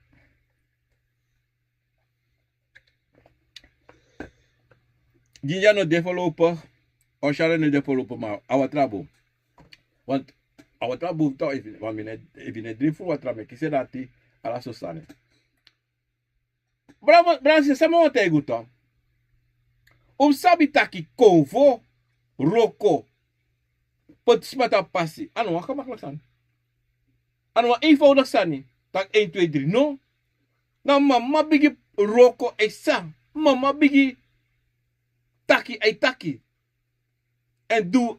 Ginja no developer. Of shall no developer maar. Awa trabo. Want awa trabo toch even. Want we net drink voor wat trabo. Kise dati. Ala so sane. Bransisa sama wat hij goed dan. Sabi taki konvo. Roko. Pot smata pasi. Ano wa kamakmak san. Ano wa eenvoudig sani. Tak 1, 2, 3. No. Na mama bigi roko esa. Mama bigi taki. En doe.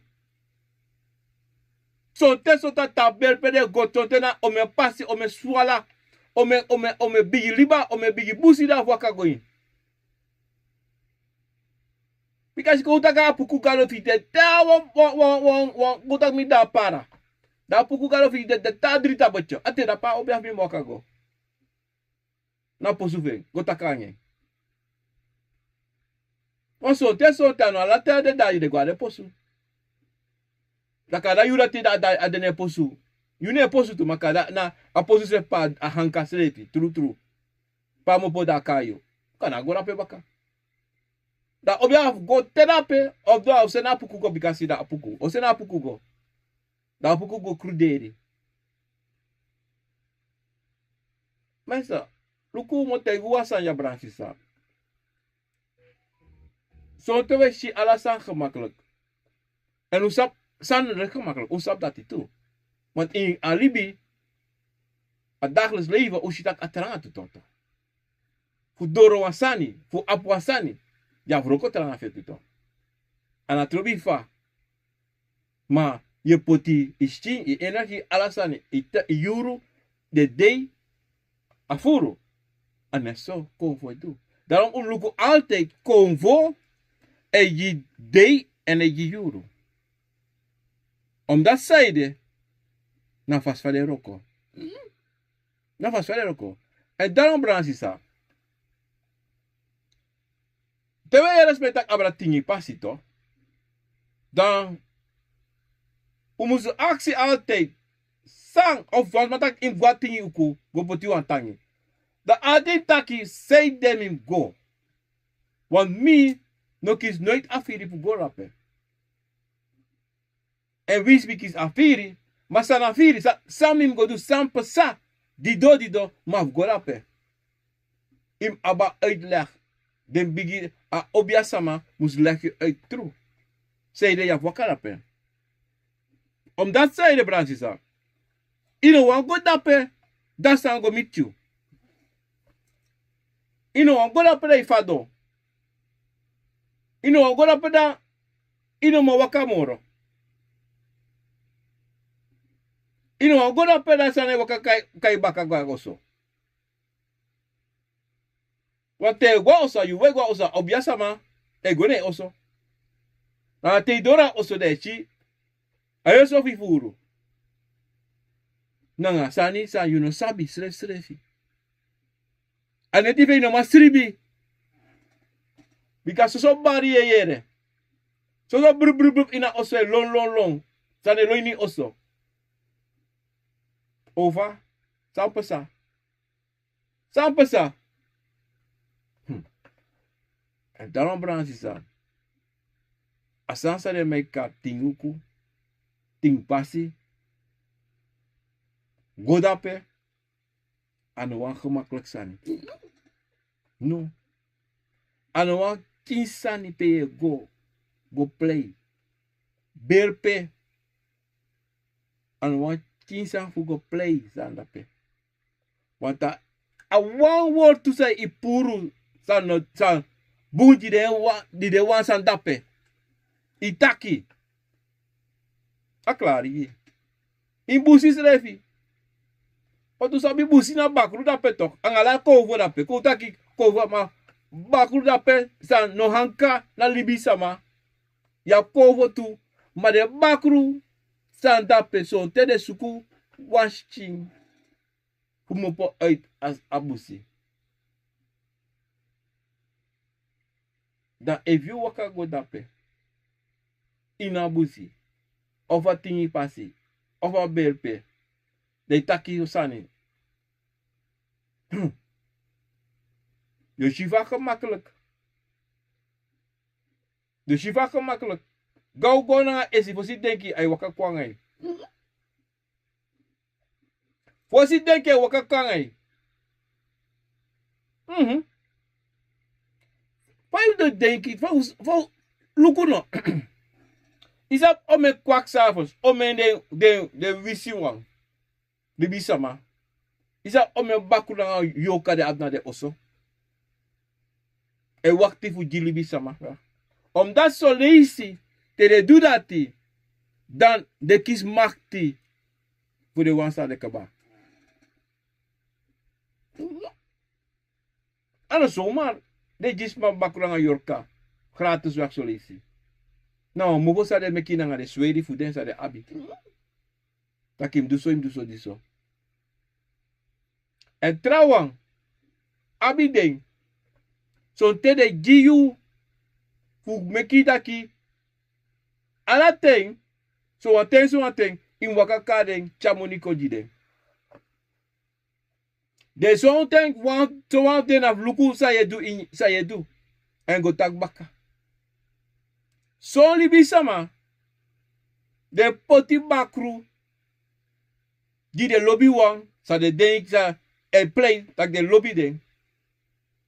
Sonte tabel pede gotonte na ome pasi ome swala. Ome bigi liba. Ome bigi busi da waka goin. Because ko utaka puku galo fite ta wan utak mi da para. Da puku galo fite de ta drita bacho. Ate da pa obia mi moka go. Na posu fe, go takanye. Wan so te no ala te de da de go de posu. Da kada yura te da adene posu. Yune posu tu makada na a posu se pa a hanka slepi, true. Pa mo poda kayo. Kana go na pe baka. Da obia go terape of do o sena puku go bikasi da puku. O sena puku go. Da puku go crudere. Mesa, luku mo te guasan ya Bransisa. So te we si alasan gemakkelijk. En usap san rek gemakkelijk. Usap dat itu. Want in alibi het dagelijks leven usitak atranga tutonto. Fu doro wasani, fu apu wasani. Ja, vroko trana fetuto. Ana trobi fa. Ma je poti ischi i energie alasani ita yuru de day afuru. Anesso konvo do. Daarom onluku altijd konvo e je day en e je yuru. Om dat zijde na fasfade roko. Na fasfade roko. En daarom Bransisa. Terwijl je respecteert Kabra Tingi Pasi toch? Dan moet actie altijd sang of wat maar tak in wat tingi uku go poti wan tangi. Da ade taki say them in go. Want me no kies nooit afiri pu go rape. En wie speak is afiri, maar san afiri sam im go do sam pasa. Dido maf go rape. Im aba uitleg. Den bigi a obia sama moest leggen uit true. Zeide ja wakarape. Omdat zeide Bransisa. Ino wan go dape. Dat san go meet you. Ino wan go dape da ifado. Ino wan go dape da. Ino ma wakamoro. Ino wan go dape da san waka kai baka goso. Want te gwa osa, you we gwa osa, obia sama, E gone oso. Na te dora oso de chi. Ayo so fi furu. Nanga sani sa you no sabi srefi. Aneti fe no masribi. Because so bari yere. So brub ina oso long. Sane loini oso. Over. Sampasa. En daarom branche is dat. Asan sa de make tinguku. Ting Pasi. Godape. Ano wan gemakkelijk sani. No. Ano wan kinsani pe go play. Berpe. Ano wan kinsan fu go play sandape. Want a one word to say ipuru san bunji de wan sandape. Itaki. Aklari. In busi srefi. O tu sabi busi na bakru dape tok. Angala kovo dape. Koutaki kovo ma bakru dape san no hanka na libisa ma. Ya kovo tu. Ma de bakru san dape son te de suku washing. Kumopo uit as abusi. Dan if you waka go dape. In abusi. Of a Tingi Pasi. Of a berpe. De taki sani. De shiva gemakkelijk. Gau na esi fosi denki ay waka kwangay. Fosi denki ay waka kwangay. Why you denki? For lukuno. Isap ome kwak savos. Ome de wisi wang. De bisama. Isap ome baku na yoka de adna de oso. E wakti fu jili bisama. Omdat zo leisi. Te de do dati. Dan de kis makti. Voor de wansa de kaba. Ano zomaar. De jisma baku na yorka. Gratis wak zo leisi. Nou, mobo sa de meki nga de swedi fu den sa de abi. Takim duso diso. En trawang. Abi den. So te de jiyu. Fu meki taki. Ala ten. So aten. In wakaka den. Chamoniko jiden. De so ten. So wan ten af luku sa ye du. En go tak baka. So libisama. De poti bakru. Di de lobby wang. Sa de denk sa. E play. Tak de lobby den.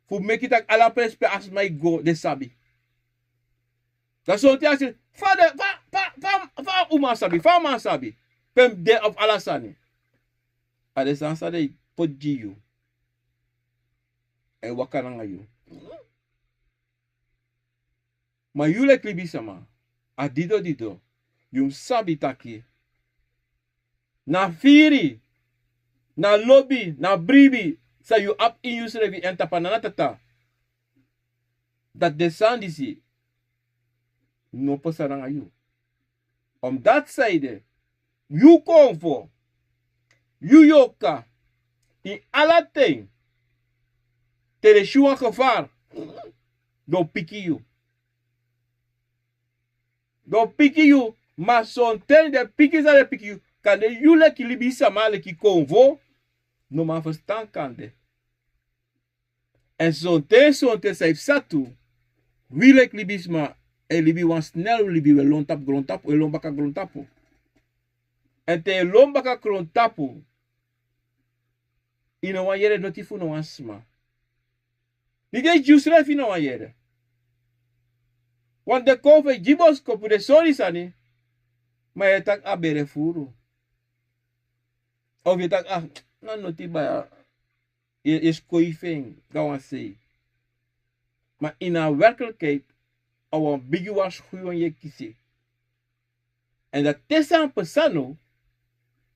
Fu make it tak ala prespe as my go. De sabi. Dat so te ase. Fa uma sabi. Fa man sabi. Pem de of alasani. A de sansa de pot jiyu. E wakananga yu. Ma yule klibisama. A dido. Yung sabi taki. Na firi. Na lobby. Na bribi. Sa yu ap in yu srevi enta pananatata. Dat de sandisi. No pasaranga yu. Om dat side. Yu Akiomfo. Yu yoka. In alating. Te de shuwa gevaar. Do piki yu. Do piki yu, ma son ten de piki za de piki yu, kan de yu le ki libi sama le ki Akiomfo, no ma verstaan kan de. En son ten saif satu, wi le ki libi sama, e libi wan snel libi we lontap grondtapu, e lombaka grondtapu. En te lombaka grondtapu, ino wan yere notifu no wan sma. Nige jusref ino wan yere. Want de kofe jibos kopu de sori sani. Maar je tak abere furu. Of je tak no tiba je is koifing. Gawan sei. Maar in een werkelijkheid. Awan bigi was gewoon je kisi. En dat tesan pesano.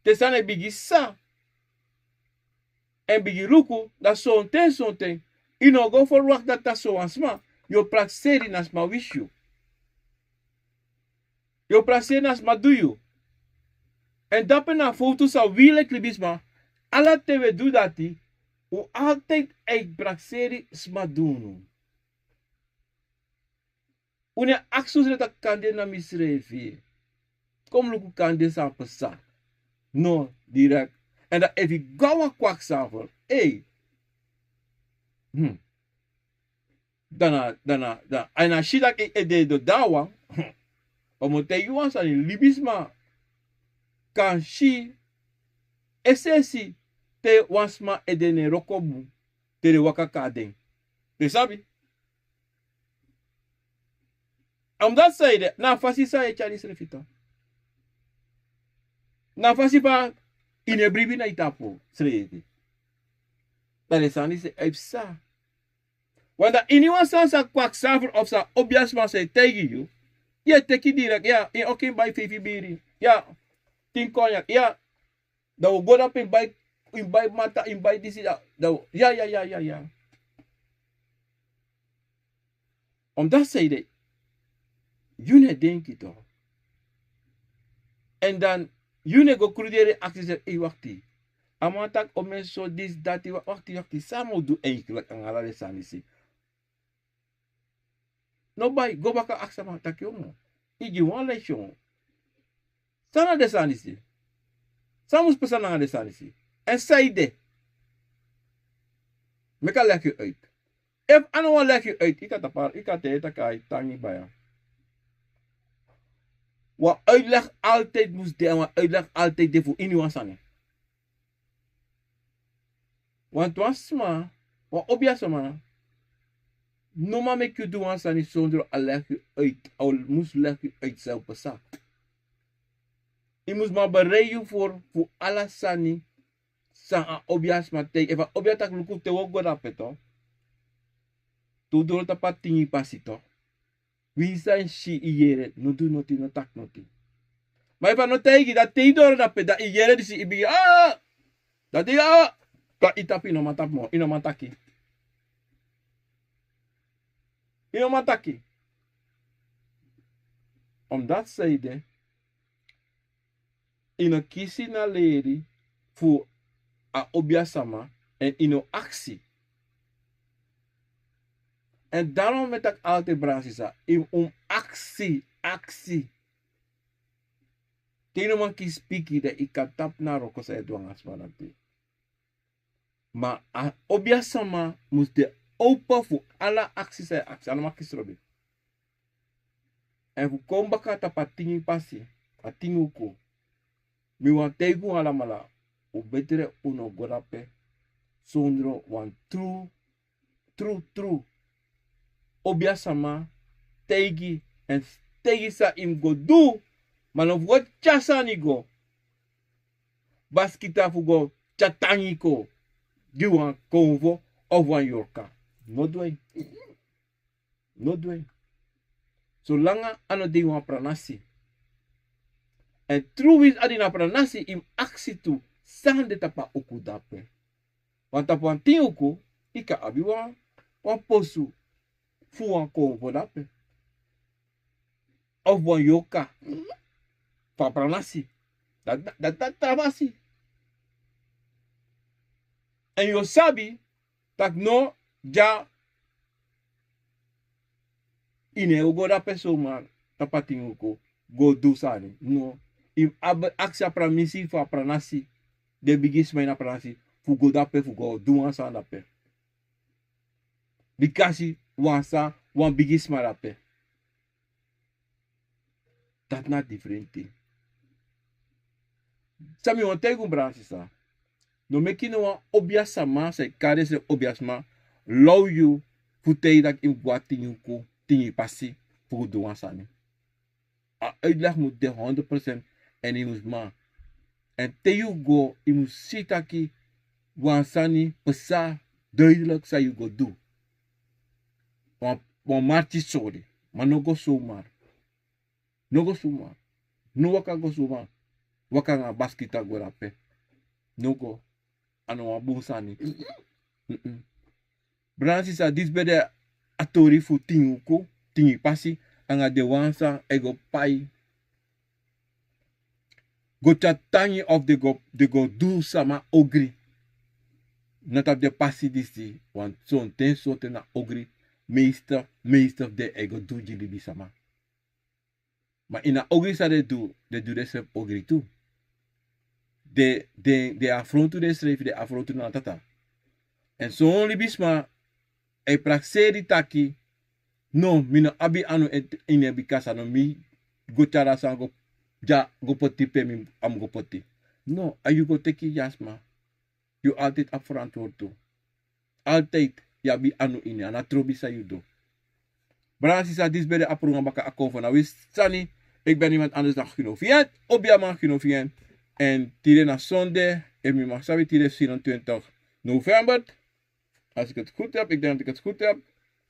Tesan e bigi sa. En bigi luku. Dat zo'n ten. Ino go verwacht dat dat zo ansma. Yo prakseri nas ma wish you. Yo prakseri nas ma do you. En dapen na foto sa wile klibisma. Alla te we do dati. U altijd eik prakseri sma dunu. Une aksus reta kande na misrevi. Kom luku kande sa pesa. No, direct. En dat if je gawa kwakzaver. Hey. Dan. En als je dat ik de dawa. Omdat je was aan het libisma. Kan je. Essentie. Te wasma edene rokobu. Te de wakakadeng. Te sabi? Omdat zei de. Na fasi sa e chali srefita. Na fasi pa. Inebribi na itapo. Sreti. Dat is aan die se. Want dat iemand sa kwakzaver of sa obvious say tegen you. Ja, teki direct. Ja, in oké bij beri. Ja, 10 konyak. Ja, dat we go up in bij mata, in bij disi. Ja. Omdat zei de. Jullie denken toch. En dan, jullie go krudere acties wakti. Amatak omen so dis dati wakti. Samo do eigenlijk ang alare sanisi. Nobody go back aksama takyomo. Igi one lesion. Sana de sanisi. Samus pesana de sanisi. En saide. Meka leg je uit. If anyone leg je uit, ik had de takai tangi baya. Wat uitleg altijd moest de en wat uitleg altijd de voor inuansane. Want wasma, wat OBIA sama. No maar make you do ansani zonder al leg je uit. Al moest leg je uit zelf besa. Je moest maar bereiden voor alle sani. Sa OBIA ma te. Eva OBIA tak luku te wok goda peto. Tu dolo tapa Tingi Pasi to. Wie zijn shi iere. No do noti no tak noti. Maar eva no teigi dat te dolo da pe da iere di si ibi. Dat die dat itapi no matap mo. Ino mataki. Omdat zeide. Ino kisi na leri. Voor a OBIA sama. En ino actie. En daarom met ik altijd brasisa. Actie. Tino man ki spiki de ik kan tap na roko sa edwang asmanati. Maar OBIA sama moest de open voor alle acties en acties. Allemaal kisrobi. En voor kombaka tapa Tingi Pasi. A tinguko. Mi wan teigu alamala. O betere uno gorape. Sondro wan true. OBIA sama. Teigi. En teigi sa im go do. Maar of wat chasani go. Baskita fu go chatangi ko. Die wan Akiomfo of wan Yorka. No dwang. Zolang ano di wan pranasi. En true is adina pranasi im aksi tu sande tapa oku dape. Want tapa wan ting oku, ika abi wan posu fu wan Akiomfo dape. Of wan Yorka. Pa pranasi. Dat travasi. En yo sabi tak no ja ine ugo da pesoma tapating ko go do sani no im aksa pra misi fa pranasi de bigis mai na pranasi fu go da pe fu go do ansa na pe bikasi wansa wan bigis ma da pe that not different thing. Sami on tegu bransi sa no meki no OBIA sama se kare se OBIA sama low you futei dak im guatinho ko Tingi Pasi voor de wansani. A uitleg moet de 100% en je moet maar. En te you go, je moet zien dat je wansani pesa duidelijk zou je go doen. Want marchi sorry, maar no go zomaar. No waka go zomaar. Waka nga baskita go rape. No go. Ano wa busani. Bransi sa dis bede atori fu tinguko, Tingi Pasi, anga de wansa ego pai. Go chatangi of de go do sama Ugri. Not de Pasi disi, want zo'n ten soorten na Ugri, meester de ego do jilibi sama. Maar in a Ugri sa de do de Ugri too. De afrontu de schreef, de afrontu na tata. En zo'n libisma, e praxeri taki, no, mina abi anu in e bikasa no mi go chara sa go poti pe mi am go poti. No, ayu go teki jasma. You altijd afverantwoord toe. Altijd, ja bi anu in ana trobi sa you do. Brasi sa dis bij de aprunga baka Akiomfo na wist sani, ik ben iemand anders dan Akiomfo. OBIA man Akiomfo. En tire na zonde, en mi mag sabi tire 24 november. Als ik het goed heb, ik denk dat ik het goed heb.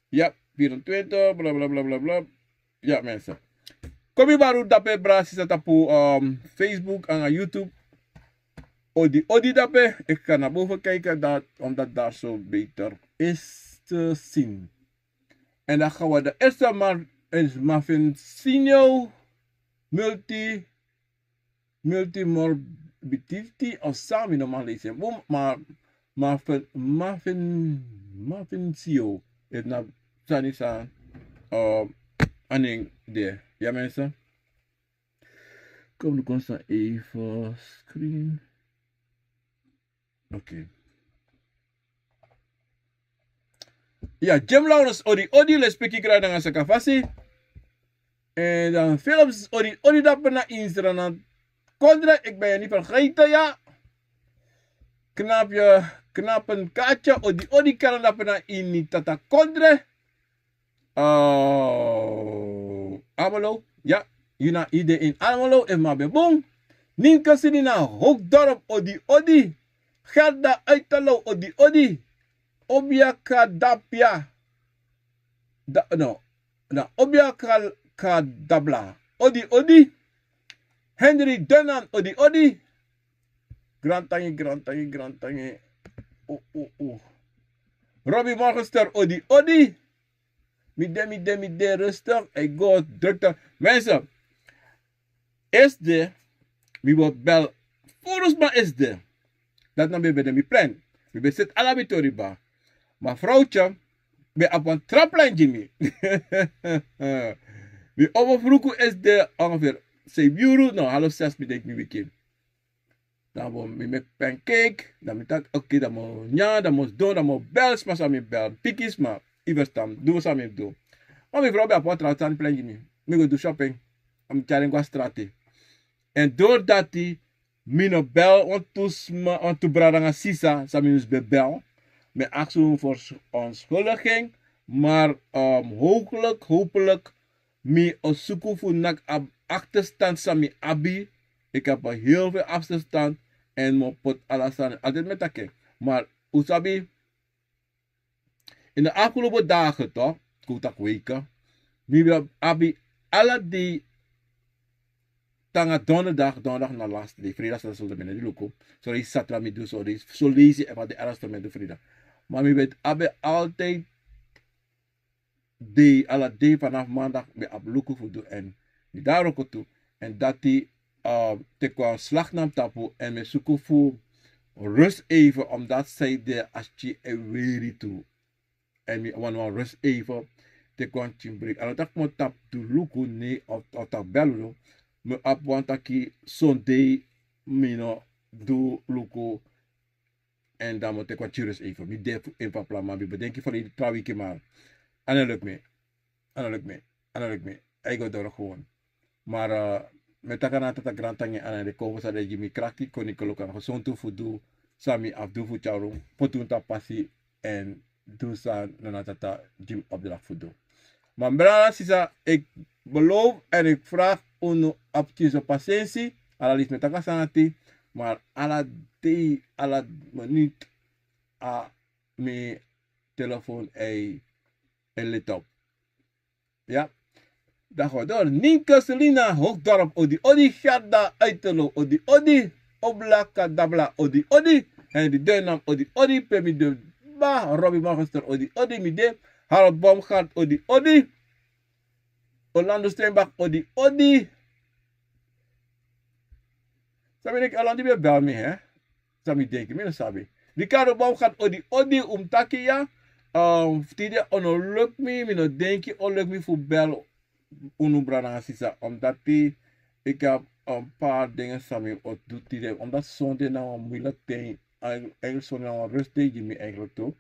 Ja, 24, bla bla bla bla bla. Ja, mensen. Kom je baru dape brasi sa tapu Facebook en YouTube. Odi dape. Ik ga naar boven kijken, omdat daar zo beter is te zien. En dan gaan we de eerste muffin sinio multimorbidity of sami normaal lezen. Maar muffin sio. Het na sani sa aning de. Ja mensen. Kom de constant even screen. Oké. Ja, Jim Laurens odi les peki kra dengan sakafasi. En dan films odi dat na Instagram. Kondre, ik ben je niet vergeten, ja. Knappen kaatje, odi kan dat na in tata kondre. Amelo, ja. Juna ide in Amelo, en maar beboom. Ninka sinina, hoekdorp, odi. Gerda uitalo, odi. OBIA kadapia. OBIA kadabla. Odi. Henry Denan, odi. Grantangi. Oh. Robbie Morgenster, odi. Midde, rustig. Ik go drukte. Mensen, is de, wie wordt bel, volgens mij is de, dat dan bij de plan. We bezit alabitoriba. Maar vrouwtje, bij op een traplijn, Jimmy. Wie overvroegen is de ongeveer 7 euro. Nou, half 6 bedenk me weekend. Dan moet ik met pancake. Dan moet ik, oké, dan moet ja, dan moet doen, dan moet bels, maar samen bel. Pikjes, maar iverstam, doe samen doen. Maar mijn vrouw bij op een traplijn, Jimmy. Ik ga doen shopping. Ik ga naar straat. En doordat die mino bel, want to brada sisa, samen bel. Met actie voor onschuldiging, maar hopelijk, me zoeken voor nak achterstand sami abi. Ik heb heel veel achterstand en mo pot alasan altijd met dat. Maar usabi, in de afgelopen dagen toch, kotak weken, me abi alle die tanga donderdag na laatste day, vrijdag dat zullen we niet lukken. Sorry, satra me doen, sorry, zo lees je even de eerste met de vrijdag. Maar we weten abe altijd alle day vanaf maandag we op lukken voor doen en we daar ook toe. En dat die te qua slagnaam tapu en we zoeken voor rust even omdat zij de asje er weer toe. En we want rust even te qua chimbrik. En dat moet tap de lukken nee of dat bellen. Me op want aki Sunday mino do lukken. En dan moet ik wat churus even. Mi def in papla, maar ik bedenk je van die trouwweekje maar. En dat lukt me. Ik ga door gewoon. Maar met takana tata grantange en de komen ze je mi krakti kon ik lopen. Gezond toe voor doe. Sami af doe voor jou. Potun ta passie en doe sa na tata gym op de dag voor doe. Maar brada sisa ik beloof en ik vraag uno aptjes op patiëntie. Alalis met takasanati. Maar alla minuut a mijn telefoon en laptop. Ja. Dan gaan we door. Ninka Selina Hoogdorp odi Gerda Uitelo odi Oblaka Dabla odi en die deunam odi pemi de ba Robbie Morgenster odi mide Harold Baumgart, Odi Odi. Orlando Steenbach, Odi Odi. Sabi nek Orlando weer bel me, hè? Sabi denken, me no sabi. Ricardo Baumgart, Odi Odi, Takia. Tide ono lukt me no denki, lukt me voor bel brana sisa. Omdat ik heb een paar dingen samen op doet tide. Omdat zonde nou een moeilijk ding. Eigenlijk zonde nou een rustdag me eigenlijk toe.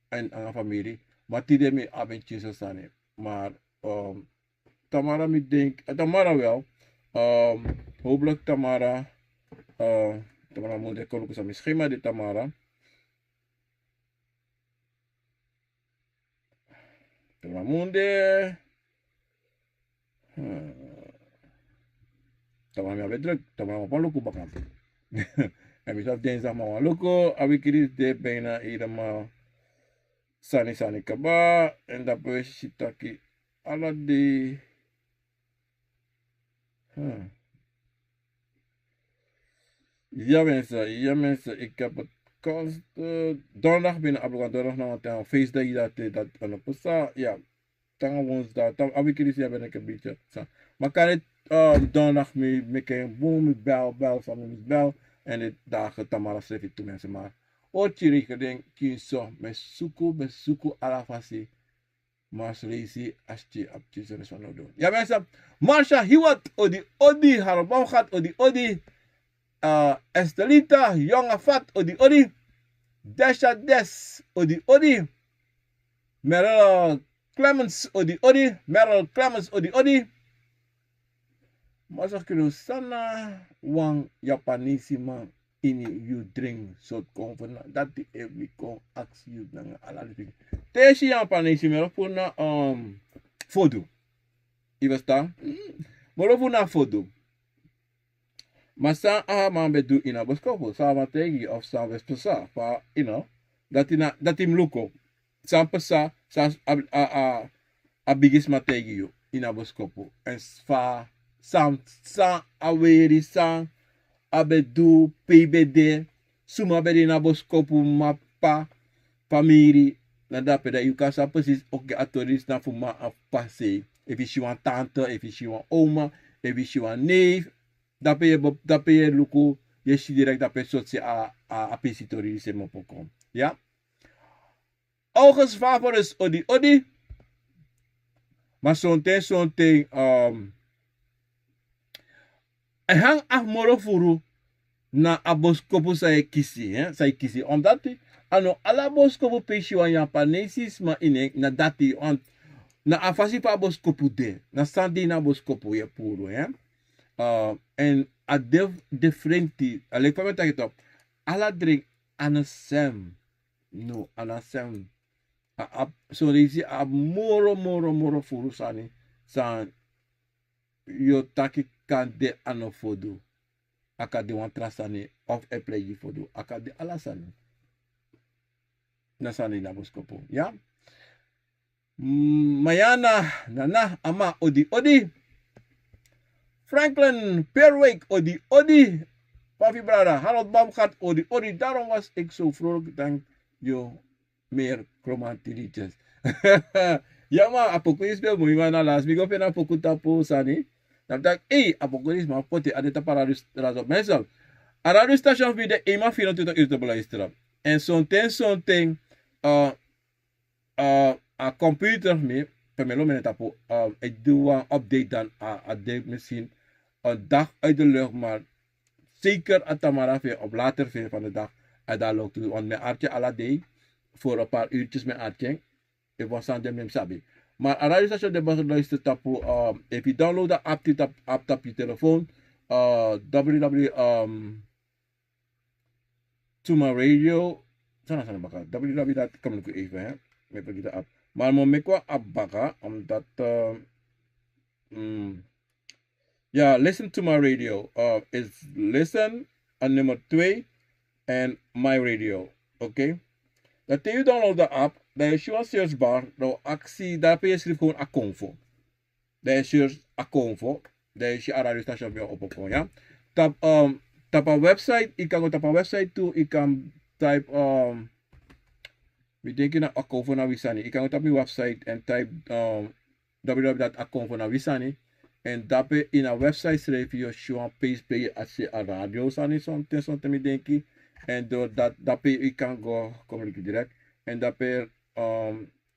En aan familie. Maar tide me aventjes staan. Maar Tamara me denk, Tamara wel. Hopelijk Tamara. Tamara moet ik ook aan mijn schema de Tamara. Tamara moet Tamara me hebben druk. Tamara moet lukken bakken. En we zijn dinsdag maar lukken. En we krijgen de bijna helemaal sani kaba. En dat we shitaki alle die. Ja mensen, ik heb het kost donderdag binnen Ablogan donderdag naar een feestdag dat aan op passa. Ja, dan woensdag, dan heb ik hier ben ik een beetje. Maar kan het donderdag mee kan boom met bel van mijn bel en de dagen Tamara schrijf ik toe mensen maar. Oortje ik denk zo met zoeken alafasi. Maar lezen als je op je zo'n zo doen. Ja mensen, Marsha Hiwat odi Harabam gaat odi Estelita jonge fat odi Desha Des odi Meryl Clemens odi Meryl Clemens odi Masa kilo sana wang Japanese man in you drink so convena dat die every kon ask you nanga alali Teshi Japanese mero puna fodo. Ivesta? Moro puna fodo. Masa man bedu ina boskopo sa mategi of sa vespesa pa dat im luko. Sa pesa sa a bigis mategi yo ina boskopo. En fa sa aweri sa abedu PBD suma bedi na boskopo mapa Famiri na dape dat you kan sa precies ook atoris na voor ma afpassen. If je want tante, if je want oma, if je want neef, dape je luko, je si direct dape sotse a pesitori se mo pokom. Ja? August favoris odi. Maar zo'n en hang af moro furu na aboskopo sa kisi, omdat ano ala boskopo peshi wan Japanesis ma inek na dati on na afasi pa boskopo de na sandi na boskopo ye puro en a differenti alek pa meta kitop ala drink anasem no anasem so rezi a moro furu sani san yo taki kan de anofodo aka de wan trasani of e play fodo aka de alasani nasani na boskopo, ya? Mayana, nana, ama, odi. Franklin, Perwake, odi. Papi brada, Harold Baumgart, odi. Daarom was ik zo vrolijk, dank je meer chromatiritjes. Ja, maar apokulis bel mo imana las bigo pena apokutapo sani. Dan dacht ik, apokulis maar pote adeta para razo mensen. A radio station via de ema 24 uur te beluisteren. En zo'n ting a computer me pemelo me tapo ik doe een update dan a date misschien een dag uit de lucht maar zeker a Tamara veel op later veel van de dag en daar loopt toe want mijn artje alla day voor een paar uurtjes met artje ik was aan de sabi maar a radio station de beluister tapo if you download de app tap je telefoon www to my radio sana baka www.com ko even hè may pagkita app maar mo mekwa app baka omdat yeah listen to my radio is listen and number 2 and my radio okay dat you download the app dan is je search bar dan actie daar je schrijft gewoon Akiomfo dan is je Akiomfo dan is je radio station weer op ja tap een website ik kan op een website toe ik kan type We denken na Akiomfo na wisani. Je kan op mijn website en type www.akiomfo na wisani. En daarbij in een website schrijf je show pace bij als je een radio sani something me denki. En door dat daarbij je kan go communiceren direct. En daarbij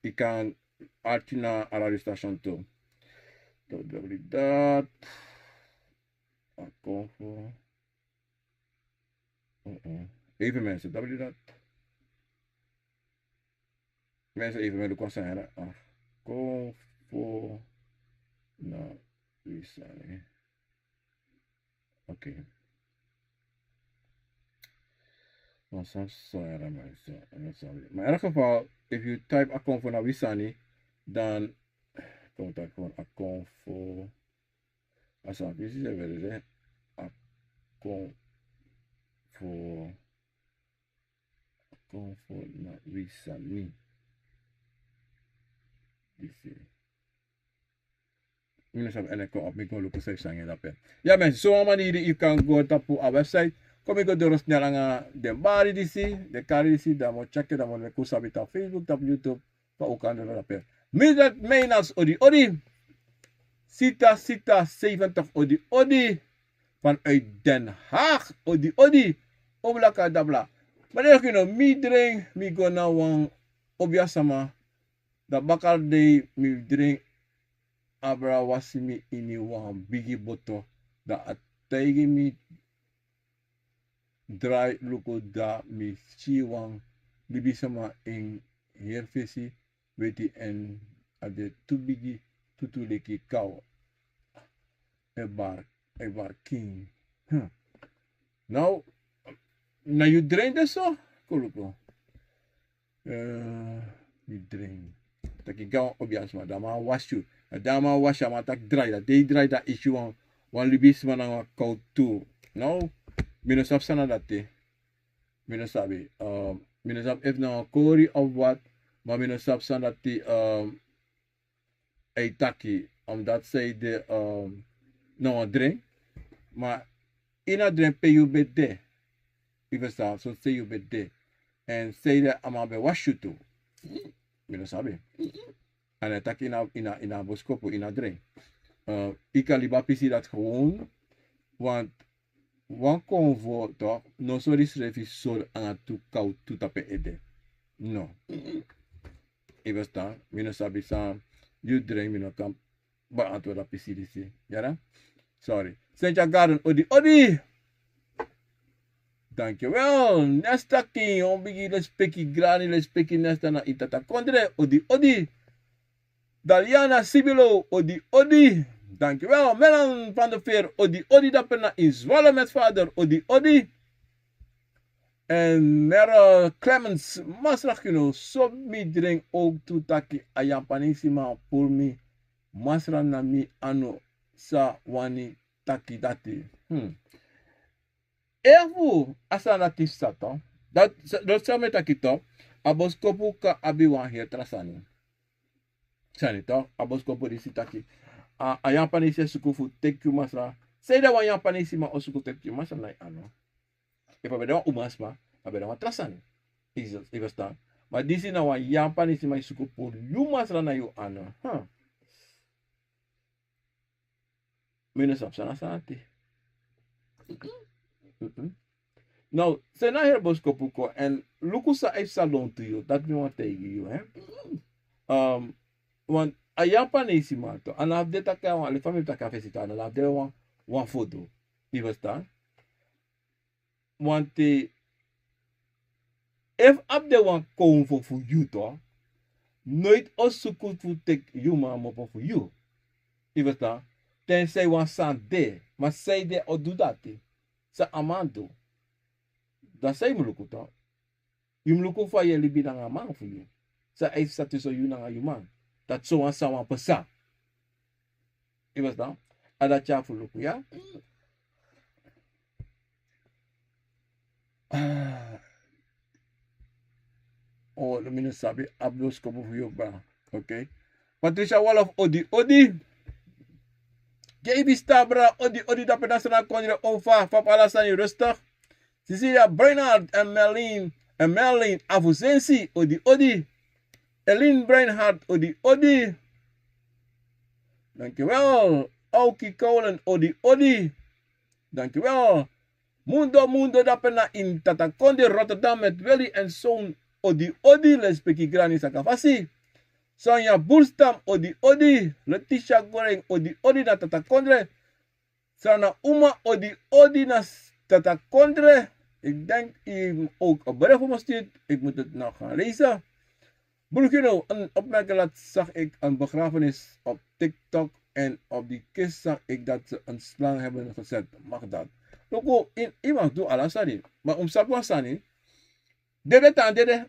je kan artje naar een radiostation toe. Dat Akiomfo. Even mensen, dat. Mensen even met de concern. Akiomfo na wisani. Oké. Maar in elk geval, if you type Akiomfo na wisani, dan komt dat gewoon Akiomfo. Als dat is, dan wil je Akiomfo na wisani. En ik kom op mijn lopen zeggen dat. Ja mensen, zo'n manier je kan go op een website. Kom ik door snel aan de bari de kari dan moet checken, dan moet ik ook op Facebook, op YouTube, maar ook aan de rapper. Middat mijnas odi. Sita 70 odi. Vanuit Den Haag odi. Oblaka dabla. Maar you know, mi drink, mi go na wang OBIA sama. Da bakal de mi drink Kabra wasimi ini wang bigi boto. Da ategi mi dry luko da mi chi wang bibi sama in herfesi weti en ade tu bigi tutu leki kau. Ebar king. Now, you drain this so? Kuluko. You drain. Taki gao obias ma dama wash you. Dama wash ma tak dry da. They dry da issue wan libis ma na kau tu. Now, minusap sana dati. Minusabi. Minusap if na kori of what, ma minusap sana dati ay taki. Dat say de no drink. Maar in a drink pay you bed there. Even so say you bed there. And say that I'm going to wash you too. You know, sabi. En dan tak in a boskopo, in a drink. Ik kan liever pisi dat gewoon. Want wan konvo toch, no so risrefi so aan tu kau tu tape ede. No. Even staan, mino sabi sa, you drink, mino kan beantwoord dat pisi disi. Ja? Sorry. Sentja Garden, odi. Dankjewel. Nesta king, on bigi les peki grani, les peki nesta na itata kondre, odi. Daliana Sibilo, odi. Dankjewel. Melan van de Veer, odi dapena in Zwolle met vader, odi. En Mera Clemens, masrach so mi drink ook tutaki ayampanisima pour mi, masra na mi ano sa wani taki dati. Efu asanatif sato, dat samen takito, aboskopu ka abiwan hier trasani. Sanito, aboskopu disi taki. Ayampanisima sukufu tekyu masra. Seda wan ayampanisima o suku tekyu masra na ano. Ipa beda wan umasma, beda wan trasani. Iba sta. Maar disi na wan ayampanisima sukufu lumasra na yu ano. Minusap sana sanati. Nou, say na here boskopuko and lukusa ay salon to you. That me want take you, want ayampanisima to. And after that ka wan, le family ta cafe sita na after wan photo. Iba sta. Want if abde wan konfo for you to, nooit osuku fu take you ma mopo for you. Iba sta. Tenzij wan san de, maar zij de o do dati. Sa amando. Da say muluku to. Yung muluku fa ye libi nang amang for you. Sa ay statuso yun nang ayuman. Dat so wan sa wan pasa. Ibas da? Ada cha fuluku ya? Oh, the minute sabi ablos ko for you ba. Okay. Patricia Wolof odi. JB Stabra, odi dapat nasional konjure ofa, papalasan rustig. Cecilia Bernard en Merlin En Merlin Avuzensi, odi odi. Elin Breinhardt, odi odi. Dankjewel. Auki Kolen, odi odi. Dankjewel. Mundo dapena in Tatakonde Rotterdam met Willy en Zoon, odi odi. Lespeki Grani Sakafasi. Sonja Boerstam, odi odi. Letitia Goreng, odi odi na Tatakondre. Sana Uma, odi odi na Tatakondre. Ik denk ook op bericht voor me stuurt. Ik moet het nou gaan lezen. Broekino, een opmerking laat zag ik een begrafenis op TikTok. En op die kist zag ik dat ze een slang hebben gezet. Mag dat? Loko, iemand doet alles sani. Maar sapwa sani. Dede tan dede.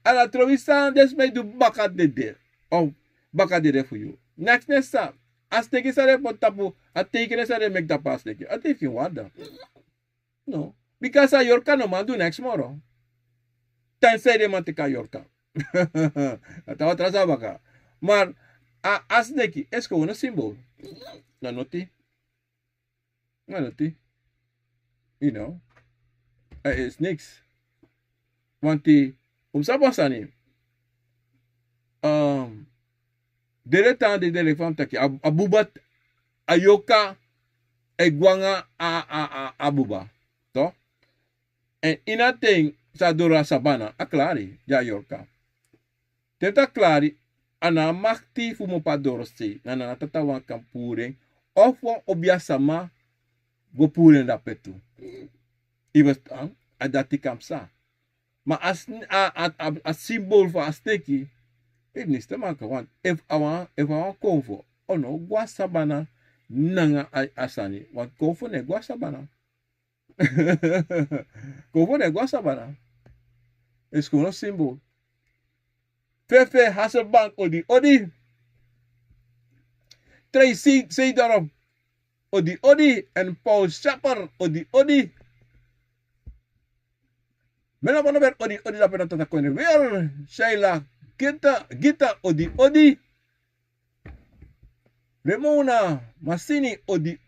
Ala trovisan des mij doe baka dede. Of baka dede voor you. Next sa. As teki sare pot tapu. A teki sare make the pass teki. A teki wada. No. Because a yorka no man do next tomorrow. Tensij de man teka yorka. Atawa trasa baka. Maar as teki is gewoon een symbool. Na noti. You know, er is niks. Want die, sapasani, de tan de telefon taki, abubat, ayoka, egwanga, abuba, to? En inating sa dora sabana, aklari, ja yorka. Tenta klari, ana makti fumo padorosti, nana tatawan kampuring, of wan OBIA sama, go puren da petu. Iwas adati kamsa. Maar as symbool voor asteki, het niet te maken. Want if I want konfo, oh no, gwa sabana nanga asani. Want konfo ne gwa sabana. Konfo ne gwa sabana. Is gewoon een symbool. Fefe Hasselbank odi. Tracy zei daarop. Odi en Paul Schapper odi. Mena mana ber odi da pena tata kone weer. Sheila Gita odi. Remona Massini odi.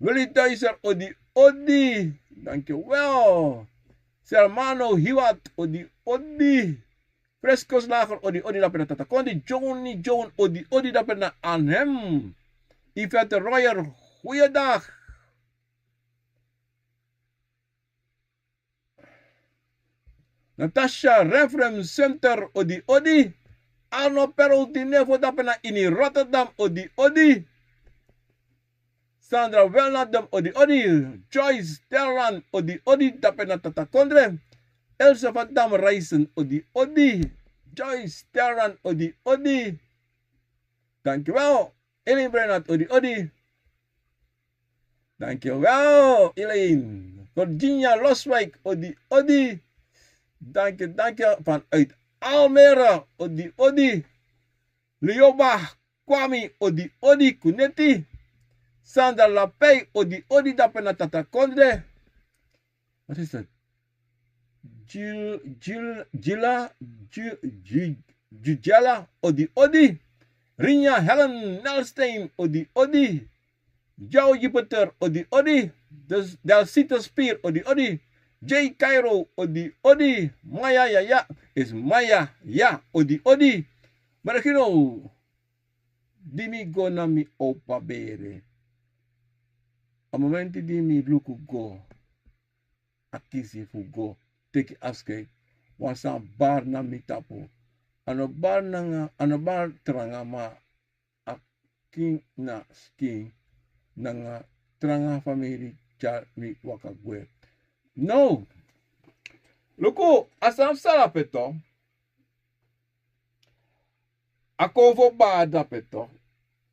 Willy Deiser odi. Dankjewel. Sermano Hiwat odi. Fresco's lager odi da pena tata kone. Johnny John odi da pena aan hem. Yvette Royer, goeiedag. Natasha Reference Center, odi. Arno Perel Dinevo dapena in Rotterdam, odi. Sandra Welnadem, odi. Joyce Terran, odi dapena Tatakondre. Elsa van Dam Reisen, odi. Joyce Terran, odi. Dankjewel. Elaine Bernard, odi. Dankjewel, Elaine. Virginia Loswijk, odi. Dank je. Vanuit Almere, odi. Lioba Kwami, odi. Kuneti. Sandra Lapay, odi. Dapena Tatakondre. Wat is dat? Jujala, odi. Rinya Helen Nelstein, odi. Joe Jupiter, odi. Delcita Spear, odi. J. Cairo, odi. Maya ya. Is Maya ya, odi. Maar you know, dimi go na mi opa bere. A momenti dimi luku go. Akisi fu go. Teki aske. Wansan bar na mi tapo. Ano bar tranga ma aking na sking nanga tranga family mi wakagwe. No. Luku, asam salapeto. Akomfo bada peto.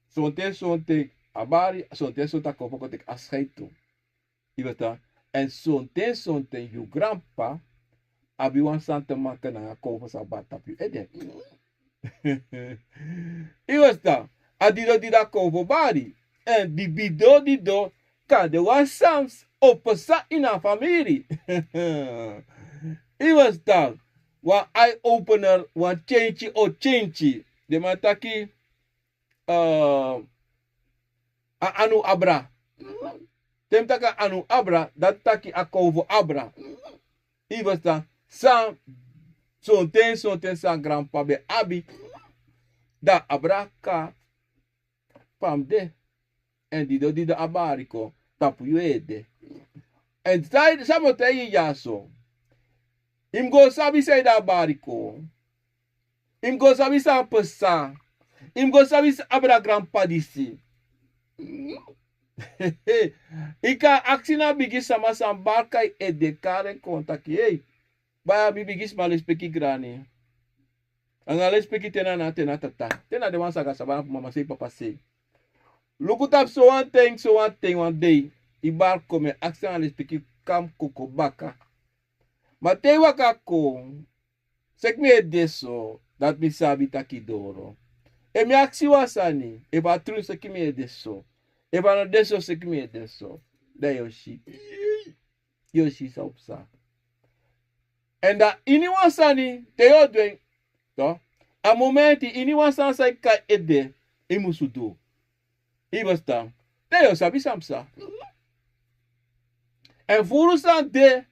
Sonte abari, sonte akomfo kotek ascheito. Ibata. En sonte you grandpa. Abi wan santa maka na akomfo sa bata pi ede. Ibata. Adido dida akomfo bari. En di bido kade wan sams opesa ina family. Ibata. Wan eye opener, wan chenchi. De mataki anu abra. Temtaka anu abra, dat taki akomfo abra. Ibasta, san, son ten san grandpa be abi, da abraka, pam de, en di de abarico, tapu yuede. En sabote yi yaso, im go sabi say da abarico, im go sabi sa pesa, im go sabi sa abra grandpa disi. Ika aksina bigis sama sambarkai e dekare kontaki, hey. Ba mi bigis malespeki grani. Angalespeki tena tata. Tena de wan saga sabana mama say papa say. Lukutap so one thing one day. Ibar kome aksina alespeki kam koko baka. Matei wakako. Sekme deso dat mi sabi takidoro. E mi aksi wasani. E ba tru sekme deso. E ba no deso sekme deso. Da yoshi. Yoshi sa upsa. En dat iniwansani te yo doen, to, a momenti iniwansan sa ka ede, imusudo. Ibasta, te yo sabi samsa. En furu san de,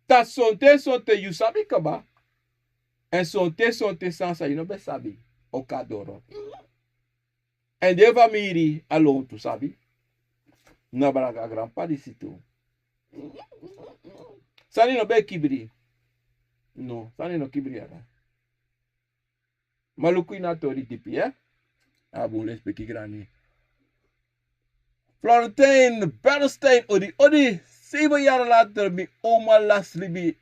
ta sonte you sabi kaba. En sonte sansa you no be sabi, o kadoro. En de famiri alone tu sabi. Na baraga grandpa di situ. Sani no be kibri. No, sani no kibri aga. Maluku na tori tipi, eh? Abu les peki grani. Florentine Bernstein odi 7 jaar later mi oma las libi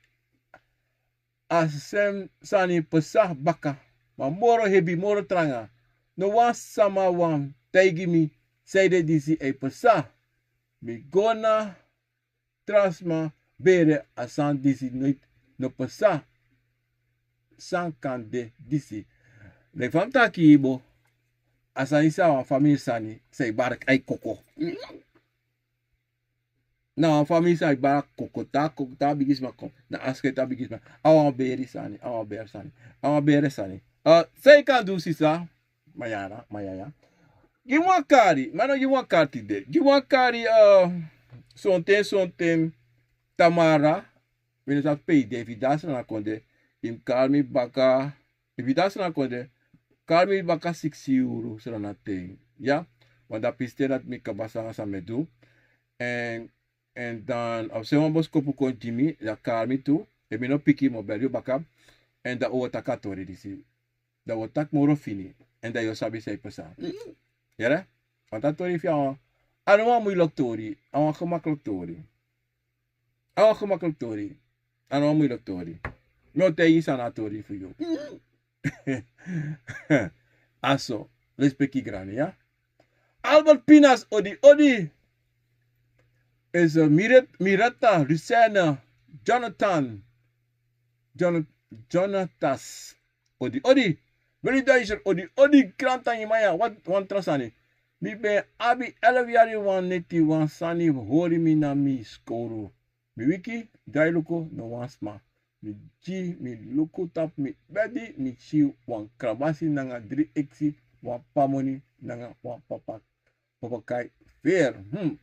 asem sani pesah baka. Ma moro hebi moro tranga. No wan sama wan taigi mi seide disi e pesah. Mi gona transma bere asan disi no pesa san kande disi le fam taki ibo asan isa wa family sani say barak ay koko na family sani barak koko ta bigis makom na aske ta bigis ma awan beri sani awan bere sani say kan do sisa mayaya giwa kari mano giwa kati de giwa kari sonten Tamara, when it's a pay, if that's not conde, him call me baka, if that's not conde, call me baka 6 euro, so that thing, yeah, want that piste that me kabasa sa me do, and dan, of se wambos kopu kon Jimmy, that call me too, if me no pick him up, you back up, and the otakatori, this is, the otak moro fini, and the yosabi say pesa, yeah, want that tori if you want, I don't want my loktori, I want to make loktori. Awa gemakkelijk tori. En wat moeilijk tori. Mijn tegen is aan het tori voor jou. Aso. Respecti grani, ja. Albert Pinas odi. Is Miretta, Lucena, Jonatas. Odi. Beri Duitser odi. Krantan je maya. Wat trasani. Mi ben abi 11 jaar wan neti wan sani hori mi na mi skoro. Mi wiki, dai luko, no wansma. Mi ji, mi luko tap, mi bedi, mi chi, wan krabasi nanga 3 eksi, wan pamoni, nanga wan papakai. Fair,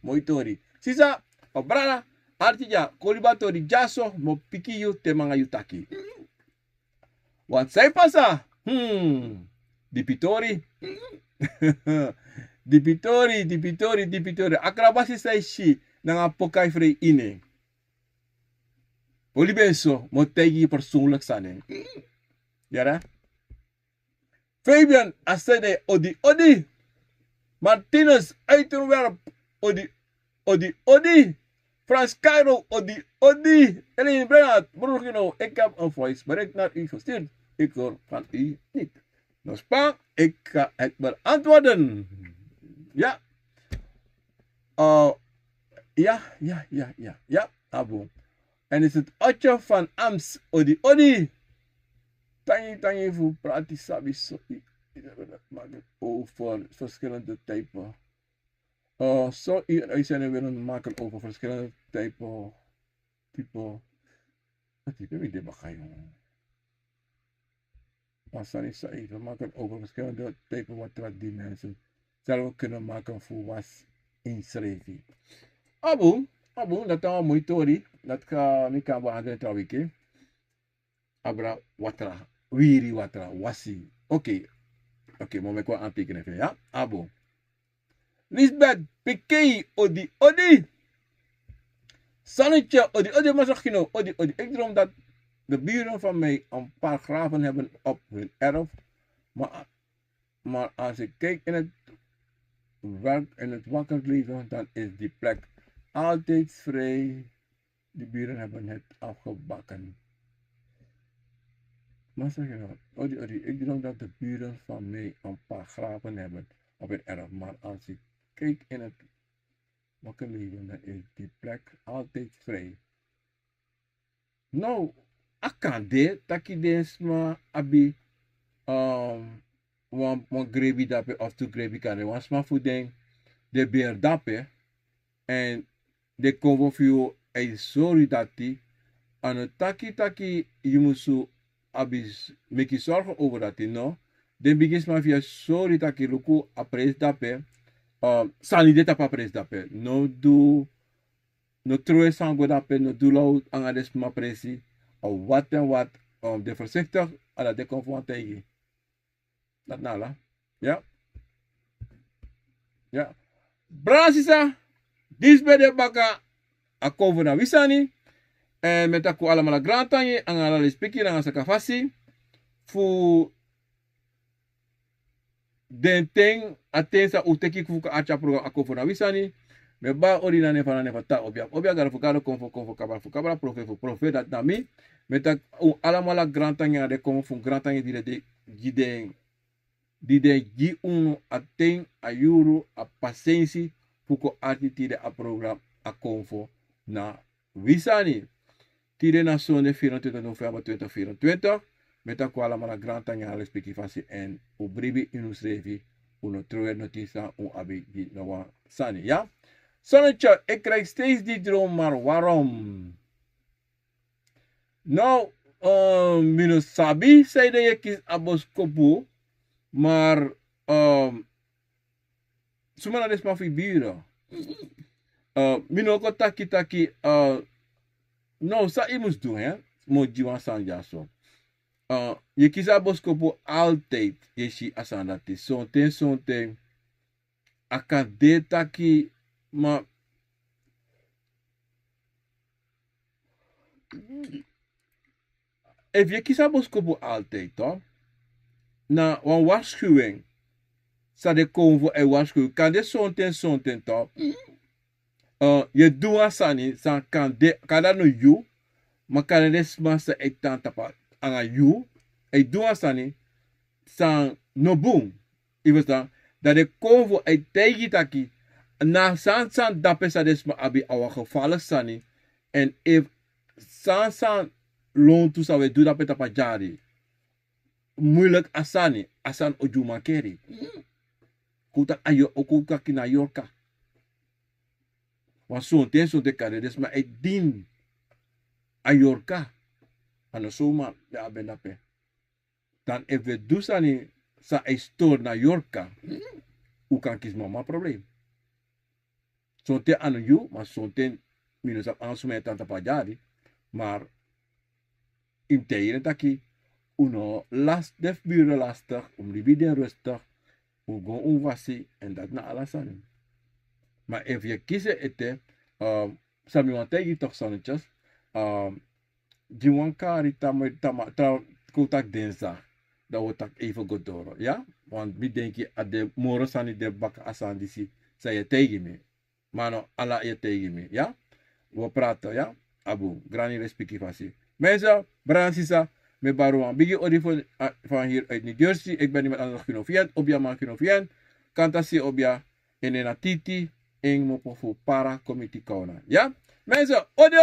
moitori. Sisa, obrana, artija, kolibatori jaso, mo piki yu te manga yutaki. Wat say pasa? Dipitori. Dipitori. Akrabasi say shi, nanga pokai free ine. Olibeso, motegi persoonlijk zijn. Ja, Fabian, asede odi. Martinez, Uiterwerp, odi. Frans Cairo, odi. Eline Bernhard, Brugino, ik heb een voice, maar ik naar u gestuurd. Ik hoor van u niet. Nou, Spaan, ik ga het beantwoorden. Ja. Ja, Abu. En is het Otje van Ams, odi. Tangi voor praten sabi so. Over verschillende typen. Zo hier zijn we maken over verschillende typen. Wat type wie dit begrijpen? Maar sorry, we maken over verschillende typen wat die mensen zelf kunnen maken voor was inschrijving. Abu, dat is een mooie story. dat ka mi kan ba hadden trawike. Abra watra, wiri watra, wasi. Oké, maar ik wil aantekenen even, ja? Abo. Lisbeth, pikei, odi. Sannetje, odi, maar zeg je nou, odi. Ik droom dat de buren van mij een paar graven hebben op hun erf. Maar als ik kijk in het wakker leven, dan is die plek altijd vrij. De buren hebben het afgebakken. Maar zeg je nou, odi, ik droom dat de buren van mij een paar graven hebben op hun erf. Maar als ik kijk in het wakker leven, dan is die plek altijd vrij. Nou, akande, taki desma abi, wan grebi dape of tu grebi kane, wan sma fudeng, de beer dape, en de konvo fiyo ay sorry dati, ano taki yumusu abis meki zorgen over dati, no? Den bigis ma via sorry taki luku apres dape, sani de tapa apres dape, no troe sango dape, no do lau angades ma presi, of wat en wat, de voorzichtig, ala de konvo aan tegen. Dat nala, ja? Ja. Brasisa, dis bij de baka, akovo na wisani, en met ako allemaal grantanje, ang ala lispiki na sa kafasi, fu den ting, atensa uteki kufuka acha program akovo na wisani, me ba orina ne fana ta obia gara fukaro konfo kabra profe dat nami, met ako allemaal grantanje de konfo fu grantanje die de gi uno aten ayuru a pasensi fuko atitide a program Akiomfo na wisani. Tide na zonde 24 november 2024 met ako allemaal grantanje alle spekifasi en ubribi inusrevi uno troe notisa abi gi na sani, ja? Zonnetje, ik krijg steeds die droom, maar waarom? Nou, minus sabi, zei de je kies aboskopu, maar, sumana des ma fibira. Minoko taki, no, sa imus doen, hè? Mo jiwan sanja so. Je kies aboskopu altijd, je si asandati. Sonten, akade taki, maar if je kies aboskopu altijd, toch? Na wan waarschuwing, sa de konvo e waarschuwing, kan de sonten, toch? Je doet aan sani, san kan dat no you, maar kan de smasa ek tan tapa anga you, e doet aan sani, san no boom. Iwas dan, dat de konvo e tegi taki, na san dape sa desma abi awa gevallen sani, en if san loon tu sa we do dape tapa jari, moeilijk asan ojuma keri. Kuta kina yorka. Want sonten kare desma e din ayorka. Ano soma de abendape. Dan if we do sani sa e store na yorka, u kan kies mama probleem. Sonten ano you, maar sonten minus op aansumay tanta pajari, maar in tijden taki uno def buren lastig, libiden rustig, gewoon wasi en dat na alasan. Maar if je kiezen ete, sami wan tegi toch zonnetjes, die wan kari kotak dinsdag, dat wordt tak even goed door, ja? Want wie denk je, at de moro sani de bak asan disi, zei je tegen me. Maar no, ala je tegen me, ja? We praten, ja? Abu, grani respecti fasi. Mensen, Bransisa, met Barouan. Bigi odi van hier uit New Jersey. Ik ben iemand anders genoviën. OBIA man genoviën. Kantasi OBIA. En een titi. En mo para committee kauna. Ja? Mensen, odi.